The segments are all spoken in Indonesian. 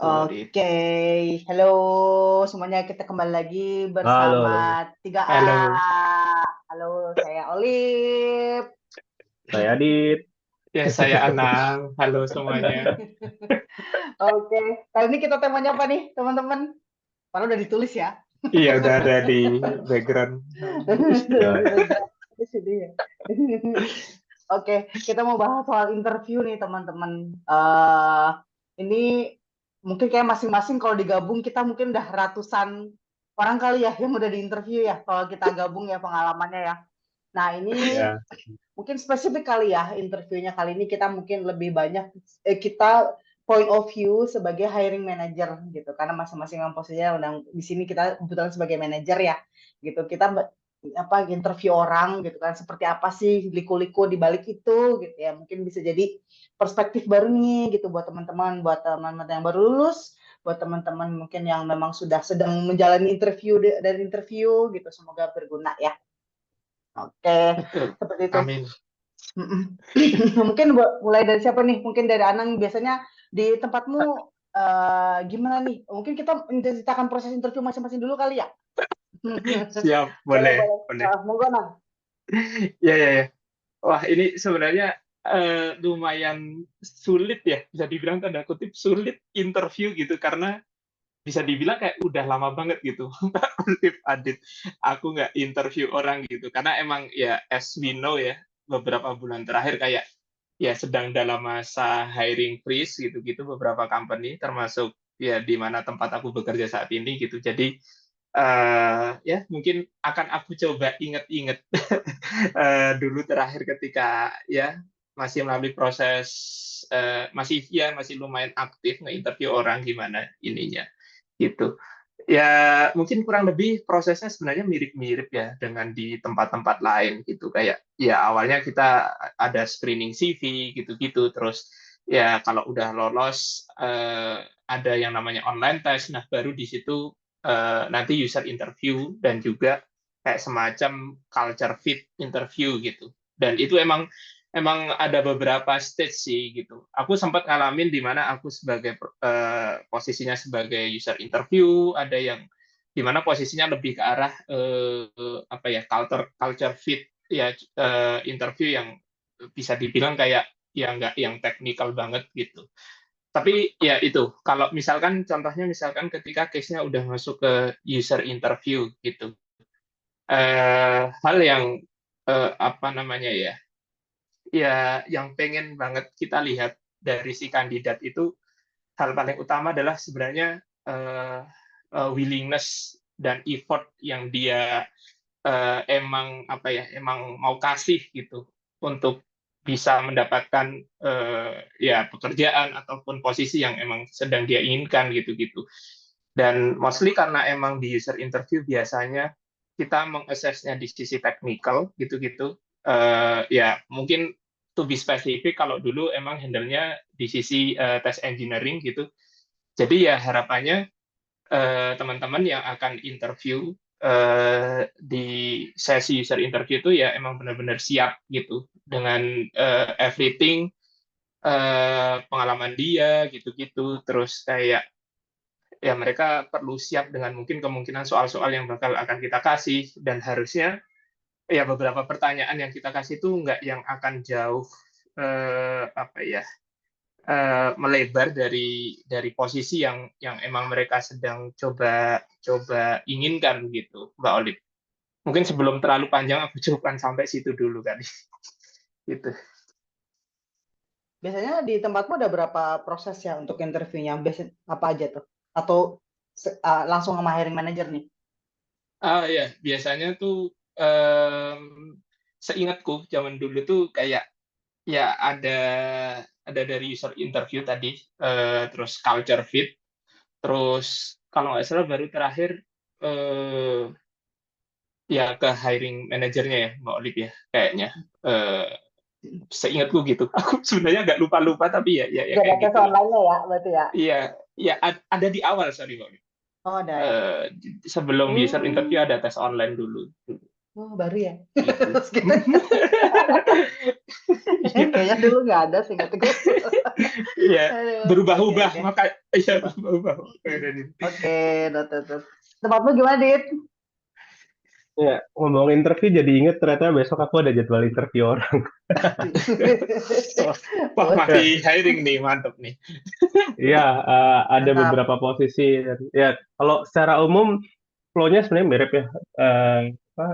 Halo, Dit. Oke, halo semuanya, kita kembali lagi Halo, bersama halo. 3A. Halo, Halo, saya Olip. Saya Adit. ya saya Anang. Halo semuanya. Oke, kali ini kita temanya apa nih, teman-teman? Padahal udah ditulis ya. Iya, udah ada di background. Ya, Di sini ya. Oke, kita mau bahas soal interview nih, teman-teman. Ini mungkin kayak masing-masing kalau digabung kita mungkin udah ratusan orang kali ya yang udah diinterview ya, kalau kita gabung ya pengalamannya ya. Nah, ini ya. mungkin spesifik kali ya interviewnya kali ini kita mungkin lebih banyak kita point of view sebagai hiring manager gitu, karena masing-masing yang posisinya di sini kita kebetulan sebagai manager ya gitu. Kita apa interview orang gitu kan, seperti apa sih liku-liku di balik itu gitu ya, mungkin bisa jadi perspektif baru nih gitu buat teman-teman yang baru lulus, buat teman-teman mungkin yang memang sudah sedang menjalani interview dan interview gitu. Semoga berguna ya. Oke, Betul. seperti itu. Amin. Mungkin mulai dari siapa nih? Mungkin dari Anang. Biasanya di tempatmu gimana nih? Mungkin kita menceritakan proses interview masing-masing dulu kali ya. Siap, Boleh, boleh, boleh. boleh. Monggo, Nang. Ya, ya, ya. Wah, ini sebenarnya lumayan sulit ya, bisa dibilang tanda kutip sulit interview gitu, karena bisa dibilang kayak udah lama banget gitu, Mbak Ulif Adit. Aku nggak interview orang gitu, karena emang ya as we know ya, beberapa bulan terakhir kayak ya sedang dalam masa hiring freeze gitu-gitu beberapa company, termasuk ya di mana tempat aku bekerja saat ini gitu. Jadi ya mungkin akan aku coba inget-inget dulu terakhir ketika ya masih melalui proses masih lumayan aktif nge-interview orang gimana ininya gitu. Ya mungkin kurang lebih prosesnya sebenarnya mirip-mirip ya dengan di tempat-tempat lain gitu, kayak ya awalnya kita ada screening CV gitu-gitu, terus ya kalau udah lolos ada yang namanya online test. Nah baru di situ nanti user interview dan juga kayak semacam culture fit interview gitu. Dan itu emang emang ada beberapa stage sih gitu. Aku sempat ngalamin di mana aku sebagai posisinya sebagai user interview, ada yang di mana posisinya lebih ke arah apa ya, culture fit ya, interview yang bisa dibilang kayak ya nggak yang teknikal banget gitu. Tapi ya itu, kalau misalkan contohnya misalkan ketika case-nya udah masuk ke user interview gitu, hal yang apa namanya ya, ya yang pengen banget kita lihat dari si kandidat itu, hal paling utama adalah sebenarnya willingness dan effort yang dia emang apa ya, emang mau kasih gitu untuk bisa mendapatkan ya pekerjaan ataupun posisi yang emang sedang dia inginkan gitu-gitu. Dan mostly karena emang di user interview biasanya kita mengassessnya di sisi technical gitu-gitu. Ya mungkin to be specific, kalau dulu emang handle-nya di sisi test engineering gitu. Jadi ya harapannya teman-teman yang akan interview di sesi user interview itu ya emang benar-benar siap gitu dengan everything, pengalaman dia gitu-gitu, terus kayak ya mereka perlu siap dengan mungkin kemungkinan soal-soal yang bakal akan kita kasih, dan harusnya ya beberapa pertanyaan yang kita kasih itu nggak yang akan jauh apa ya, melebar dari posisi yang emang mereka sedang coba coba inginkan gitu, Mbak Olive. Mungkin sebelum terlalu panjang aku cukupkan sampai situ dulu kali. Gitu. Biasanya di tempatmu ada berapa proses ya untuk interviewnya? Biasanya apa aja tuh? Atau langsung sama hiring manager nih? Ah ya, biasanya tuh em, seingatku zaman dulu tuh kayak ya ada dari user interview tadi, terus culture fit, terus kalau nggak salah baru terakhir eh, ya ke hiring manajernya ya, Mbak Olive ya, kayaknya. Eh, Seingatku gitu. Aku sebenarnya nggak lupa-lupa, tapi ya Gak ada kayak tes gitulah. online-nya ya, berarti ya? Iya, ya ada di awal, sorry Mbak Olive. Oh, ada ya. Eh, Sebelum user interview Oh, ada tes online dulu. oh baru ya. Gitu. Terus gitu. Iya. Kayaknya dulu nggak ada sih, kata gue. Iya, Aduh, oke berubah-ubah oke. maka iya Coba. berubah-ubah. Oke, Dani. Oke, noted. Tempatmu gimana, Dit? Ya, ngomong interview jadi inget ternyata besok aku ada jadwal interview orang. Wah, wah, Wah, masih Ya, hiring nih, mantap nih. iya, ada mantap. beberapa posisi. Ya, kalau secara umum flow-nya sebenarnya mirip ya. Eh, apa,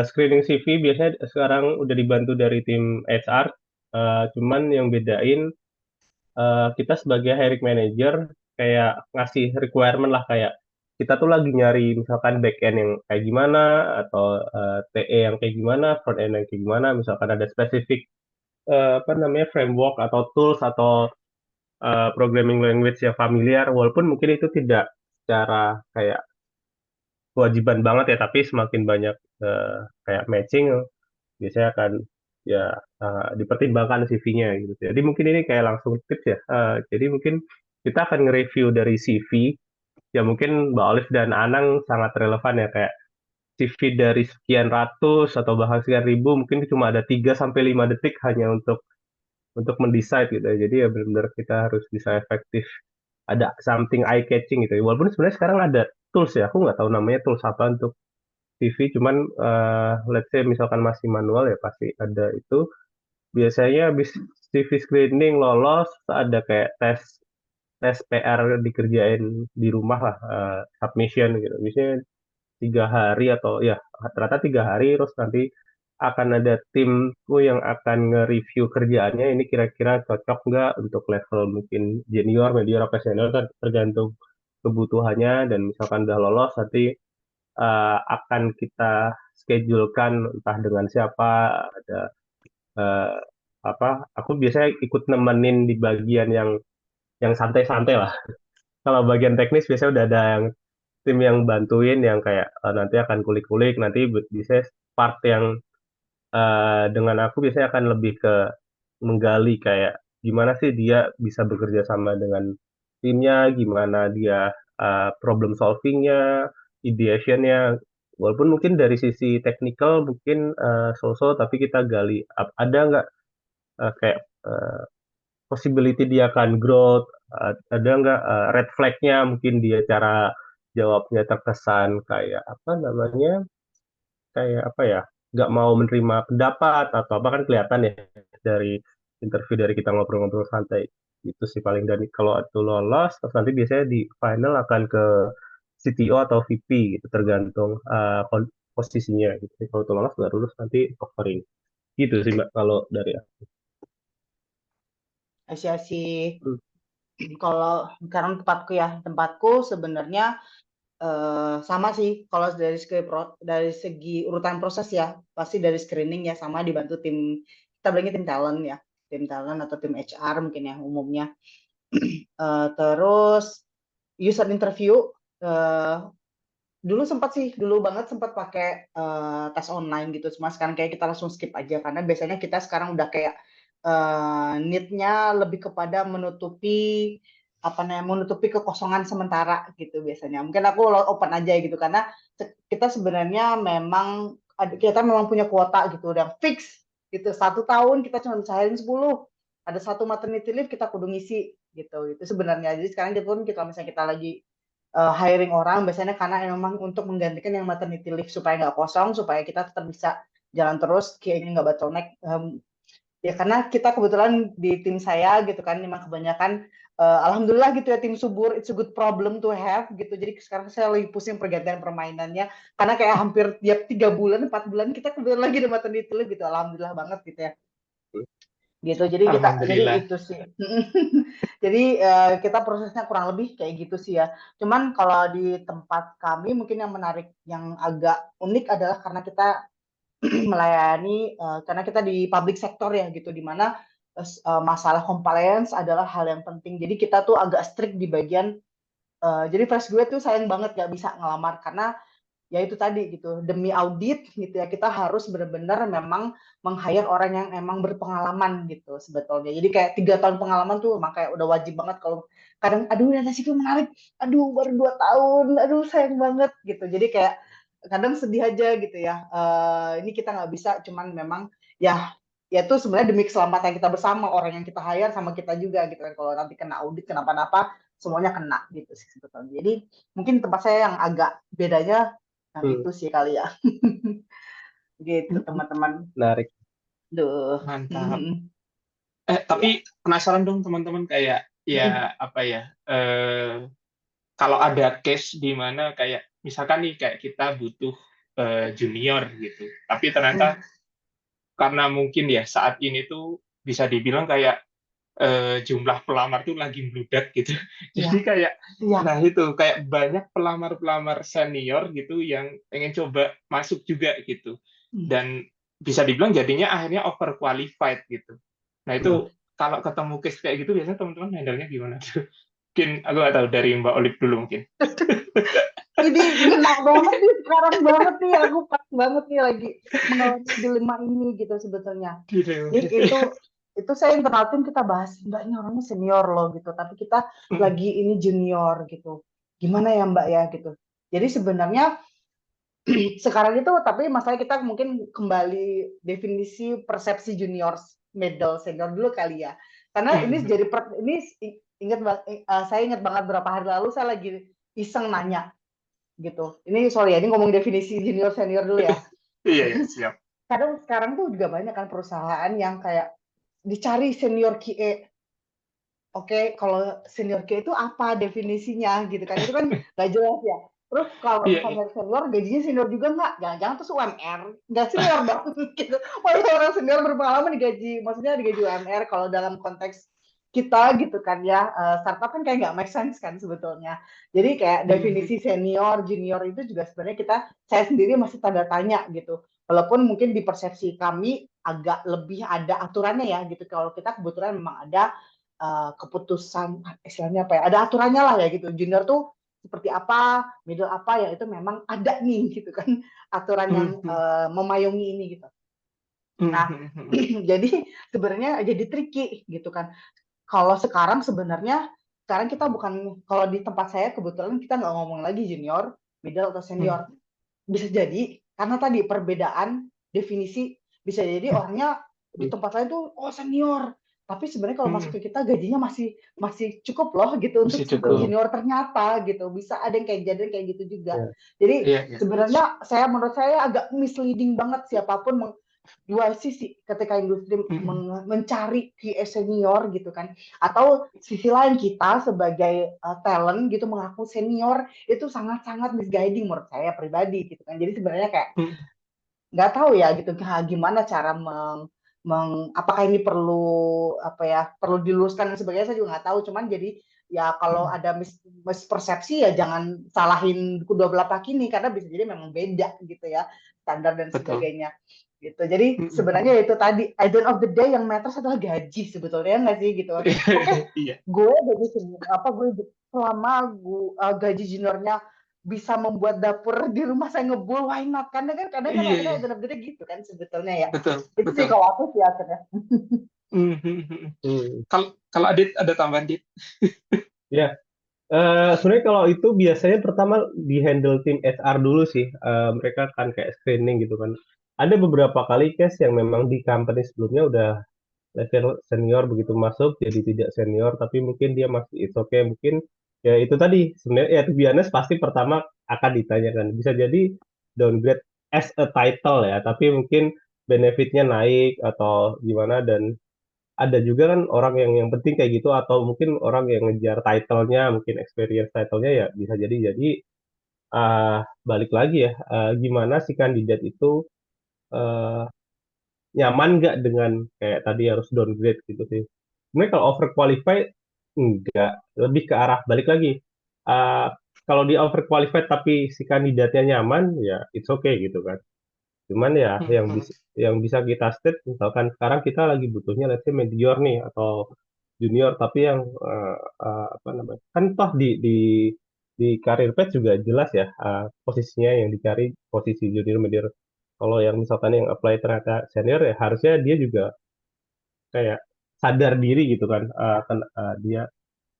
Screening CV biasanya sekarang udah dibantu dari tim HR. Cuman yang bedain kita sebagai hiring manager kayak ngasih requirement lah, kayak kita tuh lagi nyari misalkan back end yang kayak gimana, atau TE yang kayak gimana, front end yang kayak gimana, misalkan ada spesifik apa namanya framework atau tools atau programming language yang familiar, walaupun mungkin itu tidak secara kayak kewajiban banget ya, tapi semakin banyak kayak matching biasanya akan ya dipertimbangkan CV-nya gitu. Jadi mungkin ini kayak langsung tips ya. Jadi mungkin kita akan nge-review dari CV, ya mungkin Mbak Olive dan Anang sangat relevan ya, kayak CV dari sekian ratus atau bahkan sekian ribu mungkin cuma ada 3 sampai 5 detik hanya untuk mendesain gitu ya. Jadi ya benar-benar kita harus bisa efektif, ada something eye catching gitu ya. Walaupun sebenarnya sekarang ada tools ya, aku nggak tahu namanya tools apa untuk CV, cuman let's say misalkan masih manual ya pasti ada itu. Biasanya habis CV screening lolos, ada kayak tes tes PR dikerjain di rumah lah, submission gitu. Biasanya 3 hari atau ya rata 3 hari, terus nanti akan ada timku yang akan nge-review kerjaannya, ini kira-kira cocok nggak untuk level mungkin junior, medior, atau senior, kan tergantung kebutuhannya, dan misalkan udah lolos nanti akan kita schedulekan entah dengan siapa, ada eh, apa, aku biasanya ikut nemenin di bagian yang santai-santai lah. Kalau bagian teknis biasanya udah ada yang tim yang bantuin, yang kayak nanti akan kulik-kulik, nanti bisa part yang dengan aku biasanya akan lebih ke menggali kayak gimana sih dia bisa bekerja sama dengan timnya, gimana dia problem solvingnya, ideationnya. Walaupun mungkin dari sisi technical mungkin so-so, tapi kita gali ada nggak kayak possibility dia akan growth, ada nggak red flag-nya, mungkin dia cara jawabnya terkesan kayak apa namanya, kayak apa ya, nggak mau menerima pendapat atau apa, kan kelihatan ya dari interview, dari kita ngobrol-ngobrol santai. Itu sih paling. Dan kalau itu lolos, terus nanti biasanya di final akan ke CTO atau VP gitu, tergantung posisinya gitu. Jadi kalau itu lolos baru lulus nanti offering gitu sih Mbak kalau dari aku. Asih. Hmm. Kalau sekarang tempatku sebenarnya sama sih. Kalau dari segi urutan proses ya, pasti dari screening ya, sama dibantu tim, kita bilangnya tim talent atau tim HR mungkin ya umumnya. Terus user interview, eh, dulu banget sempat pakai tes online gitu, cuma sekarang kayak kita langsung skip aja karena biasanya kita sekarang udah kayak need-nya lebih kepada menutupi kekosongan sementara gitu biasanya. Mungkin aku open aja gitu karena kita sebenarnya kita memang punya kuota gitu udah fix gitu. 1 tahun kita cuma bisa hiring 10. Ada 1 maternity leave kita kudu ngisi gitu. Itu sebenarnya. Jadi sekarang kita misalnya kita lagi hiring orang biasanya karena memang untuk menggantikan yang maternity leave supaya nggak kosong, supaya kita tetap bisa jalan terus, kayaknya nggak bottleneck. Ya karena kita kebetulan di tim saya gitu kan, memang kebanyakan alhamdulillah gitu ya, tim subur, it's a good problem to have gitu. Jadi sekarang saya lagi pusing pergantian permainannya karena kayak hampir tiap 3 bulan 4 bulan kita kebetulan lagi ada maternity leave gitu, alhamdulillah banget gitu ya gitu. Jadi Alhamdulillah. itu sih. Jadi kita prosesnya kurang lebih kayak gitu sih ya. Cuman kalau di tempat kami mungkin yang menarik, yang agak unik adalah karena kita melayani, karena kita di public sector ya gitu, di mana masalah compliance adalah hal yang penting. Jadi kita tuh agak strict di bagian, jadi fresh gue tuh sayang banget gak bisa ngelamar karena ya itu tadi gitu, demi audit gitu ya, kita harus benar-benar memang meng-hire orang yang emang berpengalaman gitu sebetulnya. Jadi kayak 3 tahun pengalaman tuh emang kayak udah wajib banget. Kalau kadang aduh data CV menarik, aduh baru 2 tahun, aduh sayang banget gitu. Jadi kayak kadang sedih aja gitu ya. Ini kita nggak bisa, cuman memang ya ya itu sebenarnya demi keselamatan kita bersama, orang yang kita hire sama kita juga gitu kan. Kalau nanti kena audit kenapa-napa semuanya kena gitu sih sebetulnya. Jadi mungkin tempat saya yang agak bedanya yang Hmm, itu sih kali ya. Gitu teman-teman. menarik. Duh. Mantap. Ya. Tapi penasaran dong teman-teman kayak ya apa ya? Kalau ada case di mana kayak misalkan nih kayak kita butuh junior gitu, tapi ternyata karena mungkin ya saat ini tuh bisa dibilang kayak jumlah pelamar tuh lagi membludak gitu. Jadi Iya, kayak iya. nah itu kayak banyak pelamar-pelamar senior gitu yang pengen coba masuk juga gitu. Dan bisa dibilang jadinya akhirnya overqualified gitu. Nah Hmm. itu kalau ketemu case kayak gitu biasanya teman-teman handle-nya gimana tuh? Mungkin aku nggak tahu dari Mbak Olip dulu mungkin. Ini ngena banget nih sekarang banget nih, aku pas banget nih lagi mengalami dilema ini gitu sebetulnya. Gitu. Jadi itu saya internal tim kita bahas, Mbak ini orangnya senior loh gitu, tapi kita lagi ini junior gitu. Gimana ya Mbak ya gitu. Jadi sebenarnya sekarang itu tapi masalah kita mungkin kembali definisi persepsi junior, middle, senior dulu kali ya. Karena ini jadi ini saya ingat banget berapa hari lalu saya lagi iseng nanya gitu. Ini sorry ya, ini ngomong definisi junior senior dulu ya. Iya, ya, siap. Kadang sekarang tuh juga banyak kan perusahaan yang kayak dicari senior QA. Oke, kalau senior QA itu apa definisinya gitu kan? Itu kan nggak jelas ya. Terus kalau Iya, iya. misalnya senior, gajinya senior juga nggak? Jangan-jangan terus UMR. Nggak senior dong. Gitu. Maksudnya orang senior berpengalaman digaji, maksudnya digaji UMR kalau dalam konteks kita gitu kan ya, startup kan kayak nggak make sense kan sebetulnya. Jadi kayak definisi senior, junior itu juga sebenarnya saya sendiri masih tanda tanya gitu. Walaupun mungkin di persepsi kami agak lebih ada aturannya ya gitu. Kalau kita kebetulan memang ada keputusan istilahnya apa ya, ada aturannya lah ya gitu. Junior tuh seperti apa, middle apa ya itu memang ada nih gitu kan aturan yang memayungi ini gitu. Nah, jadi sebenarnya jadi tricky gitu kan. Kalau sekarang kita bukan, kalau di tempat saya kebetulan kita nggak ngomong lagi junior, middle atau senior. Bisa jadi karena tadi perbedaan definisi, bisa jadi orangnya di tempat lain tuh oh senior, tapi sebenarnya kalau masuk ke kita gajinya masih masih cukup loh gitu untuk Masih seperti cukup. junior ternyata gitu, bisa ada yang kayak gitu juga. Ya. Jadi Iya, iya. sebenarnya menurut saya agak misleading banget siapapun dua sisi ketika industri mencari QA senior gitu kan, atau sisi lain kita sebagai talent gitu mengaku senior itu sangat-sangat misguiding menurut saya pribadi gitu kan. Jadi sebenarnya kayak nggak tahu ya gitu gimana cara apakah ini perlu apa ya, perlu diluruskan dan sebagainya, saya juga nggak tahu. Cuman jadi ya kalau ada mispersepsi ya jangan salahin kedua belah pihak ini, karena bisa jadi memang beda gitu ya standar dan Betul. sebagainya gitu. Jadi sebenarnya itu tadi at the end of the day yang matters adalah gaji sebetulnya, nggak sih gitu. Oke, Iya. gue gaji gue selama gaji juniornya bisa membuat dapur di rumah saya ngebul, why not? Karena kan kadang Iya, akhirnya iya. benar-benar gitu kan sebetulnya ya. Betul, Itu sih betul. kalau aku sih akhirnya. Kalau Adit ada tambahan, Dit? Ya, sebenarnya kalau itu biasanya pertama di handle tim HR dulu sih. Mereka kan kayak screening gitu kan. Ada beberapa kali case yang memang di company sebelumnya udah level senior begitu masuk jadi tidak senior, tapi mungkin dia masih it's okay, mungkin ya itu tadi sebenarnya ya to be honest, pasti pertama akan ditanyakan bisa jadi downgrade as a title ya, tapi mungkin benefitnya naik atau gimana. Dan ada juga kan orang yang penting kayak gitu, atau mungkin orang yang ngejar title-nya, mungkin experience title-nya ya bisa jadi uh, balik lagi ya, gimana si kandidat itu uh, nyaman nggak dengan kayak tadi harus downgrade gitu sih. Sebenarnya kalau overqualified enggak, lebih ke arah balik lagi. Uh, Kalau di overqualified tapi si kandidatnya nyaman ya it's okay gitu kan. Cuman ya yang bisa kita state misalkan sekarang kita lagi butuhnya let's say medior nih atau junior, tapi yang apa namanya, kan toh di karir page juga jelas ya, posisinya yang dicari posisi junior medior. Kalau yang misalkan yang apply ternyata senior ya harusnya dia juga kayak sadar diri gitu kan, dia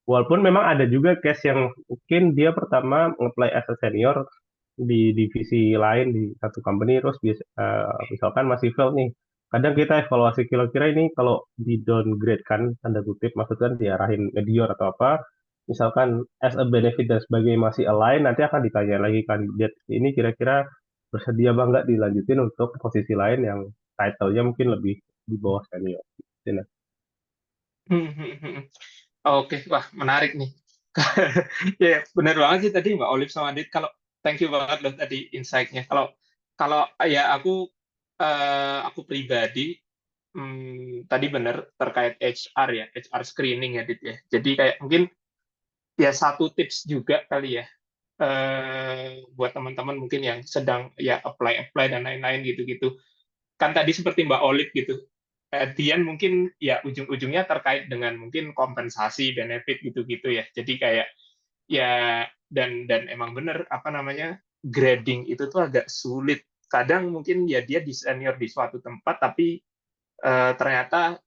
walaupun memang ada juga case yang mungkin dia pertama nge-apply as a senior di divisi lain di satu company terus misalkan masih fail nih kadang kita evaluasi kira-kira ini kalau di downgrade kan, tanda kutip, maksudnya diarahin medior atau apa, misalkan as a benefit dan sebagai masih align, nanti akan ditanya lagi kandidat ini kira-kira bersedia nggak dilanjutin untuk posisi lain yang title-nya mungkin lebih di bawah senior. Gitu. Nah, Oke, wah menarik nih. Ya, benar banget sih tadi Mbak Olive sama Adit. Kalau thank you banget loh tadi insight-nya. Kalau kalau ya aku pribadi tadi benar terkait HR ya, HR screening ya Dit ya. Jadi kayak mungkin ya satu tips juga kali ya buat teman-teman mungkin yang sedang ya apply dan lain-lain gitu-gitu. Kan tadi seperti Mbak Olive gitu. Dian mungkin ya ujung-ujungnya terkait dengan mungkin kompensasi benefit gitu-gitu ya. Jadi kayak ya dan emang bener apa namanya grading itu tuh agak sulit. Kadang mungkin ya dia di senior di suatu tempat tapi ternyata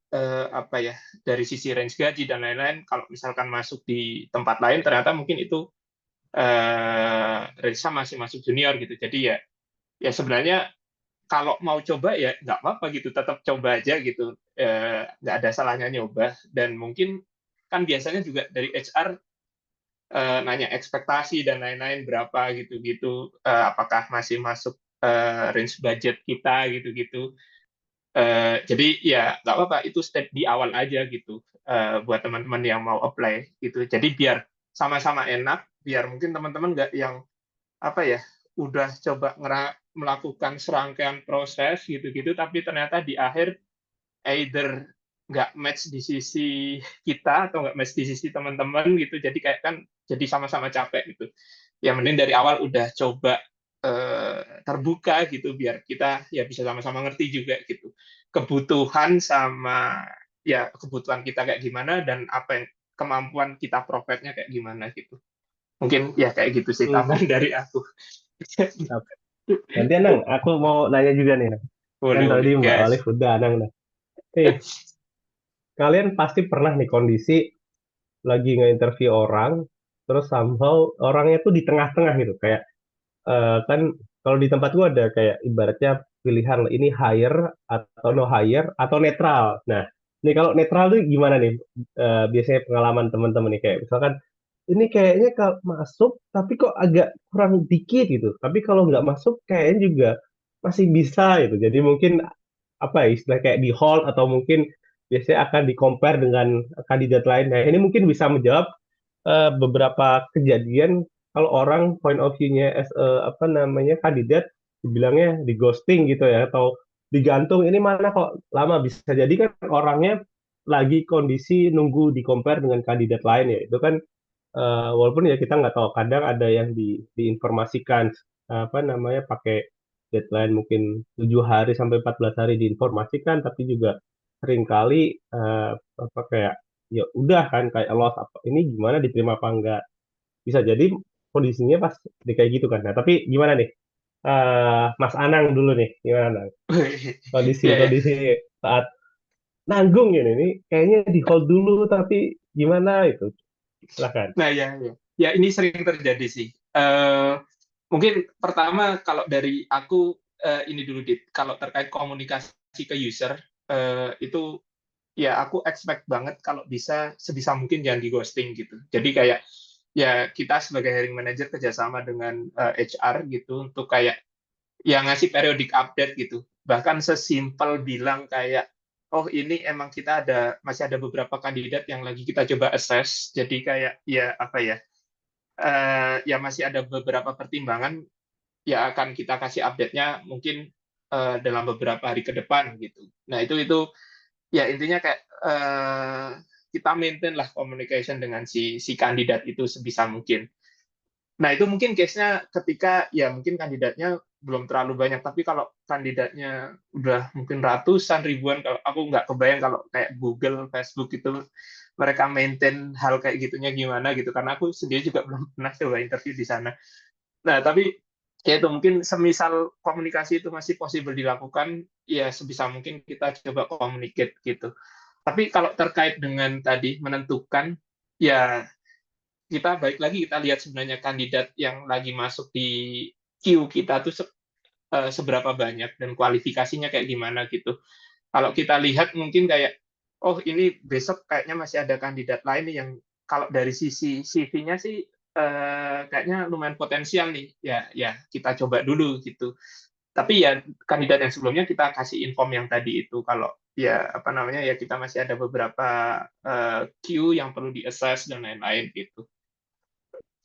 apa ya dari sisi range gaji dan lain-lain kalau misalkan masuk di tempat lain ternyata mungkin itu range masih masuk junior gitu. Jadi ya sebenarnya kalau mau coba ya nggak apa-apa gitu, tetap coba aja gitu, nggak ada salahnya nyoba. Dan mungkin kan biasanya juga dari HR nanya ekspektasi dan lain-lain berapa gitu-gitu, apakah masih masuk range budget kita gitu-gitu. Jadi ya nggak apa-apa, itu step di awal aja gitu buat teman-teman yang mau apply gitu. Jadi biar sama-sama enak, biar mungkin teman-teman nggak yang apa ya udah coba melakukan serangkaian proses gitu-gitu tapi ternyata di akhir either nggak match di sisi kita atau nggak match di sisi teman-teman gitu jadi kayak kan jadi sama-sama capek gitu ya mending dari awal udah coba terbuka gitu biar kita ya bisa sama-sama ngerti juga gitu kebutuhan sama ya kebutuhan kita kayak gimana dan apa yang kemampuan kita provide-nya kayak gimana gitu mungkin ya kayak gitu sih hmm, tambahan dari aku. nanti Anang, aku mau nanya juga nih. Nang. Kan Boleh, tadi boleh. Mbak Gas. Olive udah Anang. Nah. Kalian pasti pernah nih kondisi lagi nge-interview orang, terus somehow orangnya tuh di tengah-tengah gitu, kayak kan kalau di tempat gua ada kayak ibaratnya pilihan ini hire atau no hire atau netral. Nah, ini kalau netral tuh gimana nih? Biasanya pengalaman teman-teman nih kayak misalkan ini kayaknya kalau masuk tapi kok agak kurang dikit gitu. Tapi kalau nggak masuk kayaknya juga masih bisa gitu. Jadi mungkin apa ya istilah kayak di hold atau mungkin biasanya akan di-compare dengan kandidat lain. Nah, ini mungkin bisa menjawab beberapa kejadian kalau orang point of view-nya as apa namanya kandidat dibilangnya di ghosting gitu ya atau digantung ini mana kok lama bisa jadi kan orangnya lagi kondisi nunggu di compare dengan kandidat lain ya itu kan walaupun ya kita nggak tahu kadang ada yang diinformasikan apa namanya pakai deadline mungkin 7 hari sampai 14 hari diinformasikan tapi juga seringkali apa kayak ya udah kan kayak loss apa ini gimana diterima apa enggak bisa jadi kondisinya pas di kayak gitu kan nah tapi gimana nih Mas Anang dulu nih gimana Nang? kondisi Ya, ya. kondisi saat nanggung ini kayaknya di hold dulu tapi gimana itu silakan. Nah, ya, ya. Ya, ini sering terjadi sih. Mungkin pertama kalau dari aku ini dulu Dit, kalau terkait komunikasi ke user itu ya aku expect banget kalau bisa sebisa mungkin jangan di ghosting gitu. Jadi kayak ya kita sebagai hiring manager kerjasama dengan HR gitu untuk kayak yang ngasih periodic update gitu. Bahkan sesimpel bilang kayak, oh ini emang kita masih ada beberapa kandidat yang lagi kita coba assess. Jadi kayak ya apa ya, ya masih ada beberapa pertimbangan ya akan kita kasih update-nya mungkin dalam beberapa hari ke depan gitu. Nah itu ya intinya kayak kita maintain lah communication dengan si kandidat itu sebisa mungkin. Nah, itu mungkin case-nya ketika ya mungkin kandidatnya belum terlalu banyak, tapi kalau kandidatnya udah mungkin ratusan, ribuan, kalau aku nggak kebayang kalau kayak Google, Facebook itu mereka maintain hal kayak gitunya gimana gitu, karena aku sendiri juga belum pernah coba interview di sana. Nah, tapi ya itu mungkin semisal komunikasi itu masih possible dilakukan, ya sebisa mungkin kita coba communicate gitu. Tapi kalau terkait dengan tadi menentukan, ya kita balik lagi kita lihat sebenarnya kandidat yang lagi masuk di queue kita tuh seberapa banyak dan kualifikasinya kayak gimana gitu. Kalau kita lihat mungkin kayak, oh ini besok kayaknya masih ada kandidat lain nih yang kalau dari sisi CV-nya sih kayaknya lumayan potensial nih. Ya kita coba dulu gitu. Tapi ya kandidat yang sebelumnya kita kasih inform yang tadi itu kalau ya apa namanya ya kita masih ada beberapa queue yang perlu di-assess dan lain-lain gitu.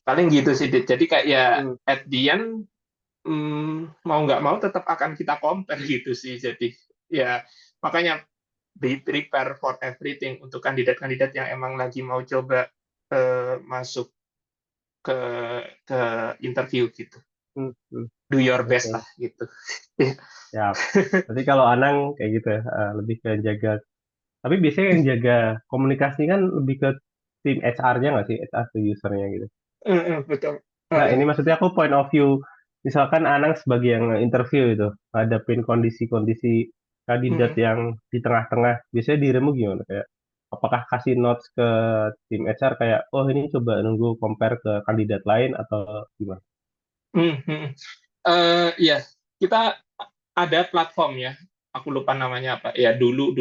Paling gitu sih, Dit. Jadi kayak ya Hmm. at the end mau nggak mau tetap akan kita compare gitu sih. Jadi ya makanya be prepare for everything untuk kandidat-kandidat yang emang lagi mau coba masuk ke ke interview gitu. Hmm. Hmm. Do your best Oke. lah gitu. Ya. Berarti kalau Anang kayak gitu ya, lebih ke jaga. Tapi biasanya yang jaga komunikasi kan lebih ke tim HR-nya nggak sih, HR ke usernya gitu. Betul. Nah, ini maksudnya aku point of view, misalkan Anang sebagai yang interview itu, hadapin kondisi-kondisi kandidat yang di tengah-tengah, biasanya dirimu gimana? Kayak, apakah kasih notes ke tim HR kayak, oh ini coba nunggu compare ke kandidat lain atau gimana? Ya, kita ada platform ya. Aku lupa namanya apa. Ya dulu.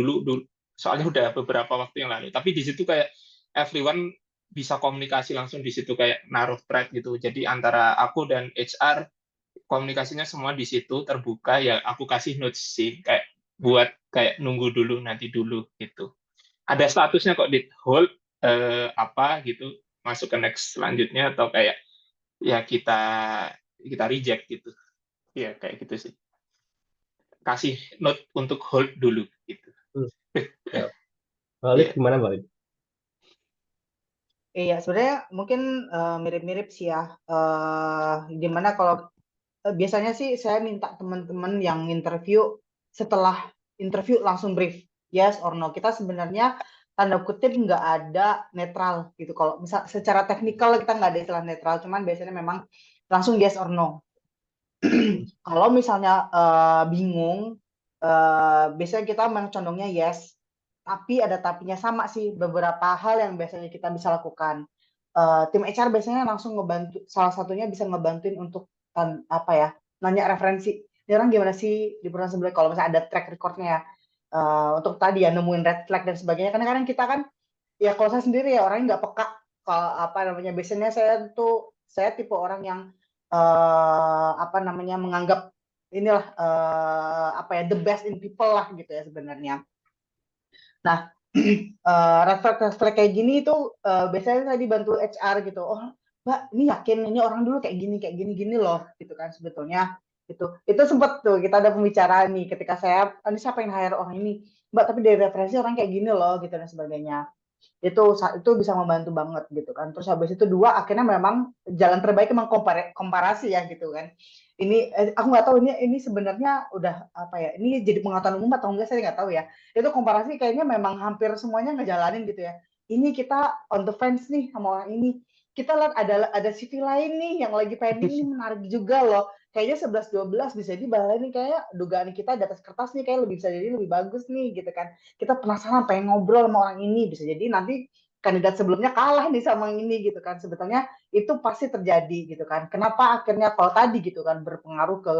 Soalnya udah beberapa waktu yang lalu. Tapi di situ kayak everyone bisa komunikasi langsung di situ kayak naruh thread gitu. Jadi antara aku dan HR komunikasinya semua di situ terbuka ya. Aku kasih notes sih kayak buat kayak nunggu dulu nanti dulu gitu. Ada statusnya kok di hold apa gitu masuk ke next selanjutnya atau kayak ya kita reject gitu. Ya kayak gitu sih. Kasih note untuk hold dulu gitu. Hmm, ya. Balik Iya. gimana balik? Iya, sebenarnya mungkin mirip-mirip sih ya. Gimana kalau biasanya sih saya minta teman-teman yang interview setelah interview langsung brief, yes or no. Kita sebenarnya tanda kutip nggak ada netral gitu. Kalau misal secara teknikal kita nggak ada istilah netral, cuman biasanya memang langsung yes or no. Kalau misalnya bingung, biasanya kita memang condongnya yes, tapi ada tapinya sama sih beberapa hal yang biasanya kita bisa lakukan. Tim HR biasanya langsung ngebantu, salah satunya bisa ngebantuin untuk apa ya, nanya referensi. Ini orang gimana sih di perusahaan sebelumnya kalau misalnya ada track recordnya ya. Untuk tadi ya nemuin red flag dan sebagainya. Karena kadang kita kan ya kalau saya sendiri ya orangnya nggak peka kalau apa namanya biasanya saya tipe orang yang apa namanya menganggap inilah apa ya the best in people lah gitu ya sebenarnya. Nah, refleks kayak gini itu biasanya saya dibantu HR gitu. Oh, Mbak, ini yakin ini orang dulu kayak gini loh, gitu kan sebetulnya. Itu sempat tuh kita ada pembicaraan nih ketika saya, ini siapa yang hire orang ini, Mbak, tapi dari referensi orang kayak gini loh, gitu dan sebagainya. Itu bisa membantu banget gitu kan. Terus habis itu dua akhirnya memang jalan terbaik memang komparasi ya gitu kan. Ini aku nggak tahu ini sebenarnya udah apa ya, ini jadi pengetahuan umum atau enggak saya nggak tahu ya. Itu komparasi kayaknya memang hampir semuanya ngejalanin gitu ya. Ini kita on the fence nih sama orang ini, kita lihat ada CV lain nih yang lagi pending nih menarik juga loh, kayaknya 11-12 bisa jadi bahwa ini kayak dugaan kita di atas kertas nih kayak bisa jadi lebih bagus nih gitu kan. Kita penasaran pengen ngobrol sama orang ini, bisa jadi nanti kandidat sebelumnya kalah nih sama yang ini gitu kan. Sebetulnya itu pasti terjadi gitu kan. Kenapa akhirnya kalau tadi gitu kan berpengaruh ke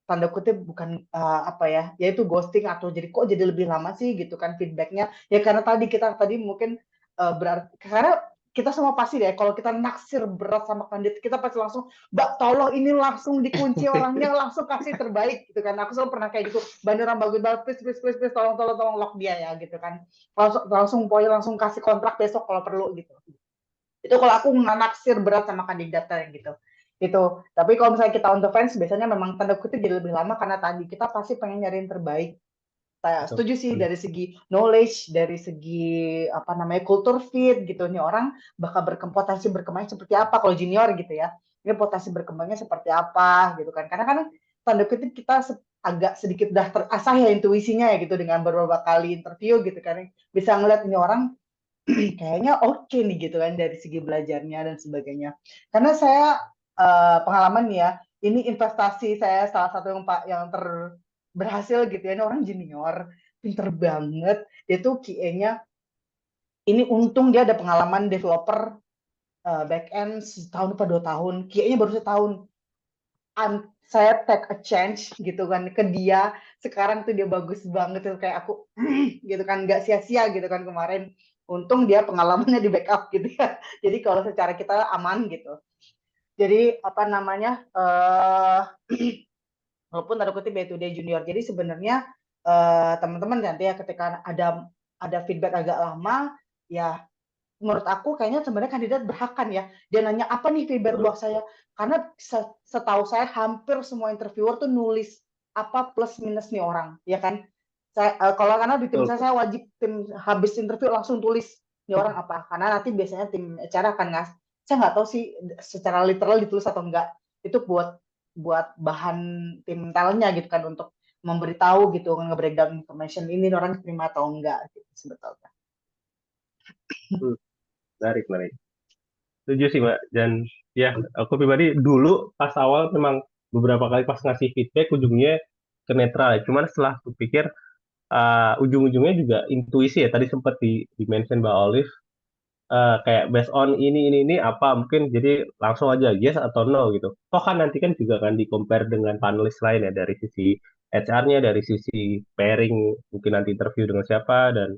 tanda kutip bukan apa ya, yaitu ghosting atau jadi kok jadi lebih lama sih gitu kan feedbacknya ya karena tadi mungkin berarti karena kita semua pasti deh kalau kita naksir berat sama kandidat kita pasti langsung Mbak tolong ini langsung dikunci orangnya langsung kasih terbaik gitu kan. Aku selalu pernah kayak gitu, orang bagus banget, please tolong lock dia ya gitu kan, langsung pokoknya langsung kasih kontrak besok kalau perlu gitu. Itu kalau aku naksir berat sama kandidat yang gitu. Itu. Tapi kalau misalnya kita on the fence, biasanya memang tanda kutip jadi lebih lama karena tadi kita pasti pengen nyari yang terbaik. Saya Betul. setuju sih dari segi knowledge, dari segi apa namanya culture fit gitu. Nih orang bakal berpotensi berkembang seperti apa kalau junior gitu ya. Ini potensi berkembangnya seperti apa gitu kan. Karena kan tanda kutip kita agak sedikit dah terasah ya intuisinya ya gitu dengan beberapa kali interview gitu kan. Bisa ngeliat ini orang kayaknya oke nih gitu kan dari segi belajarnya dan sebagainya. Karena saya pengalaman nih ya, ini investasi saya salah satu yang berhasil gitu ya, ini orang junior, pinter banget, dia tuh QA-nya, ini untung dia ada pengalaman developer back end setahun atau 2 tahun, QA-nya baru setahun. saya take a chance gitu kan ke dia, sekarang tuh dia bagus banget tuh kayak aku gitu kan, nggak sia-sia gitu kan kemarin, untung dia pengalamannya di backup gitu ya. Jadi kalau secara kita aman gitu. Jadi apa namanya, walaupun tanda kutip day to day junior. Jadi sebenarnya teman-teman nanti ya ketika ada feedback agak lama, ya menurut aku kayaknya sebenarnya kandidat berhak kan ya. Dia nanya apa nih feedback buat saya. Karena setahu saya hampir semua interviewer tuh nulis apa plus minus nih orang, ya kan. Kalau karena di tim Betul. saya wajib tim habis interview langsung tulis nih orang apa. Karena nanti biasanya tim acara akan saya nggak tahu sih secara literal ditulis atau enggak. Itu buat bahan tim talentnya gitu kan untuk memberitahu gitu, nge-breakdown information ini orang terima atau enggak gitu sebetulnya. Menarik, menarik. Setuju sih, Mbak. Dan ya, aku pribadi dulu pas awal memang beberapa kali pas ngasih feedback ujungnya ke netral. Cuman setelah aku pikir ujung-ujungnya juga intuisi ya. Tadi sempat di mention Mbak Olive kayak based on ini apa mungkin jadi langsung aja yes atau no gitu. Toh kan nanti kan juga kan di compare dengan panelis lain ya dari sisi HR-nya, dari sisi pairing mungkin nanti interview dengan siapa dan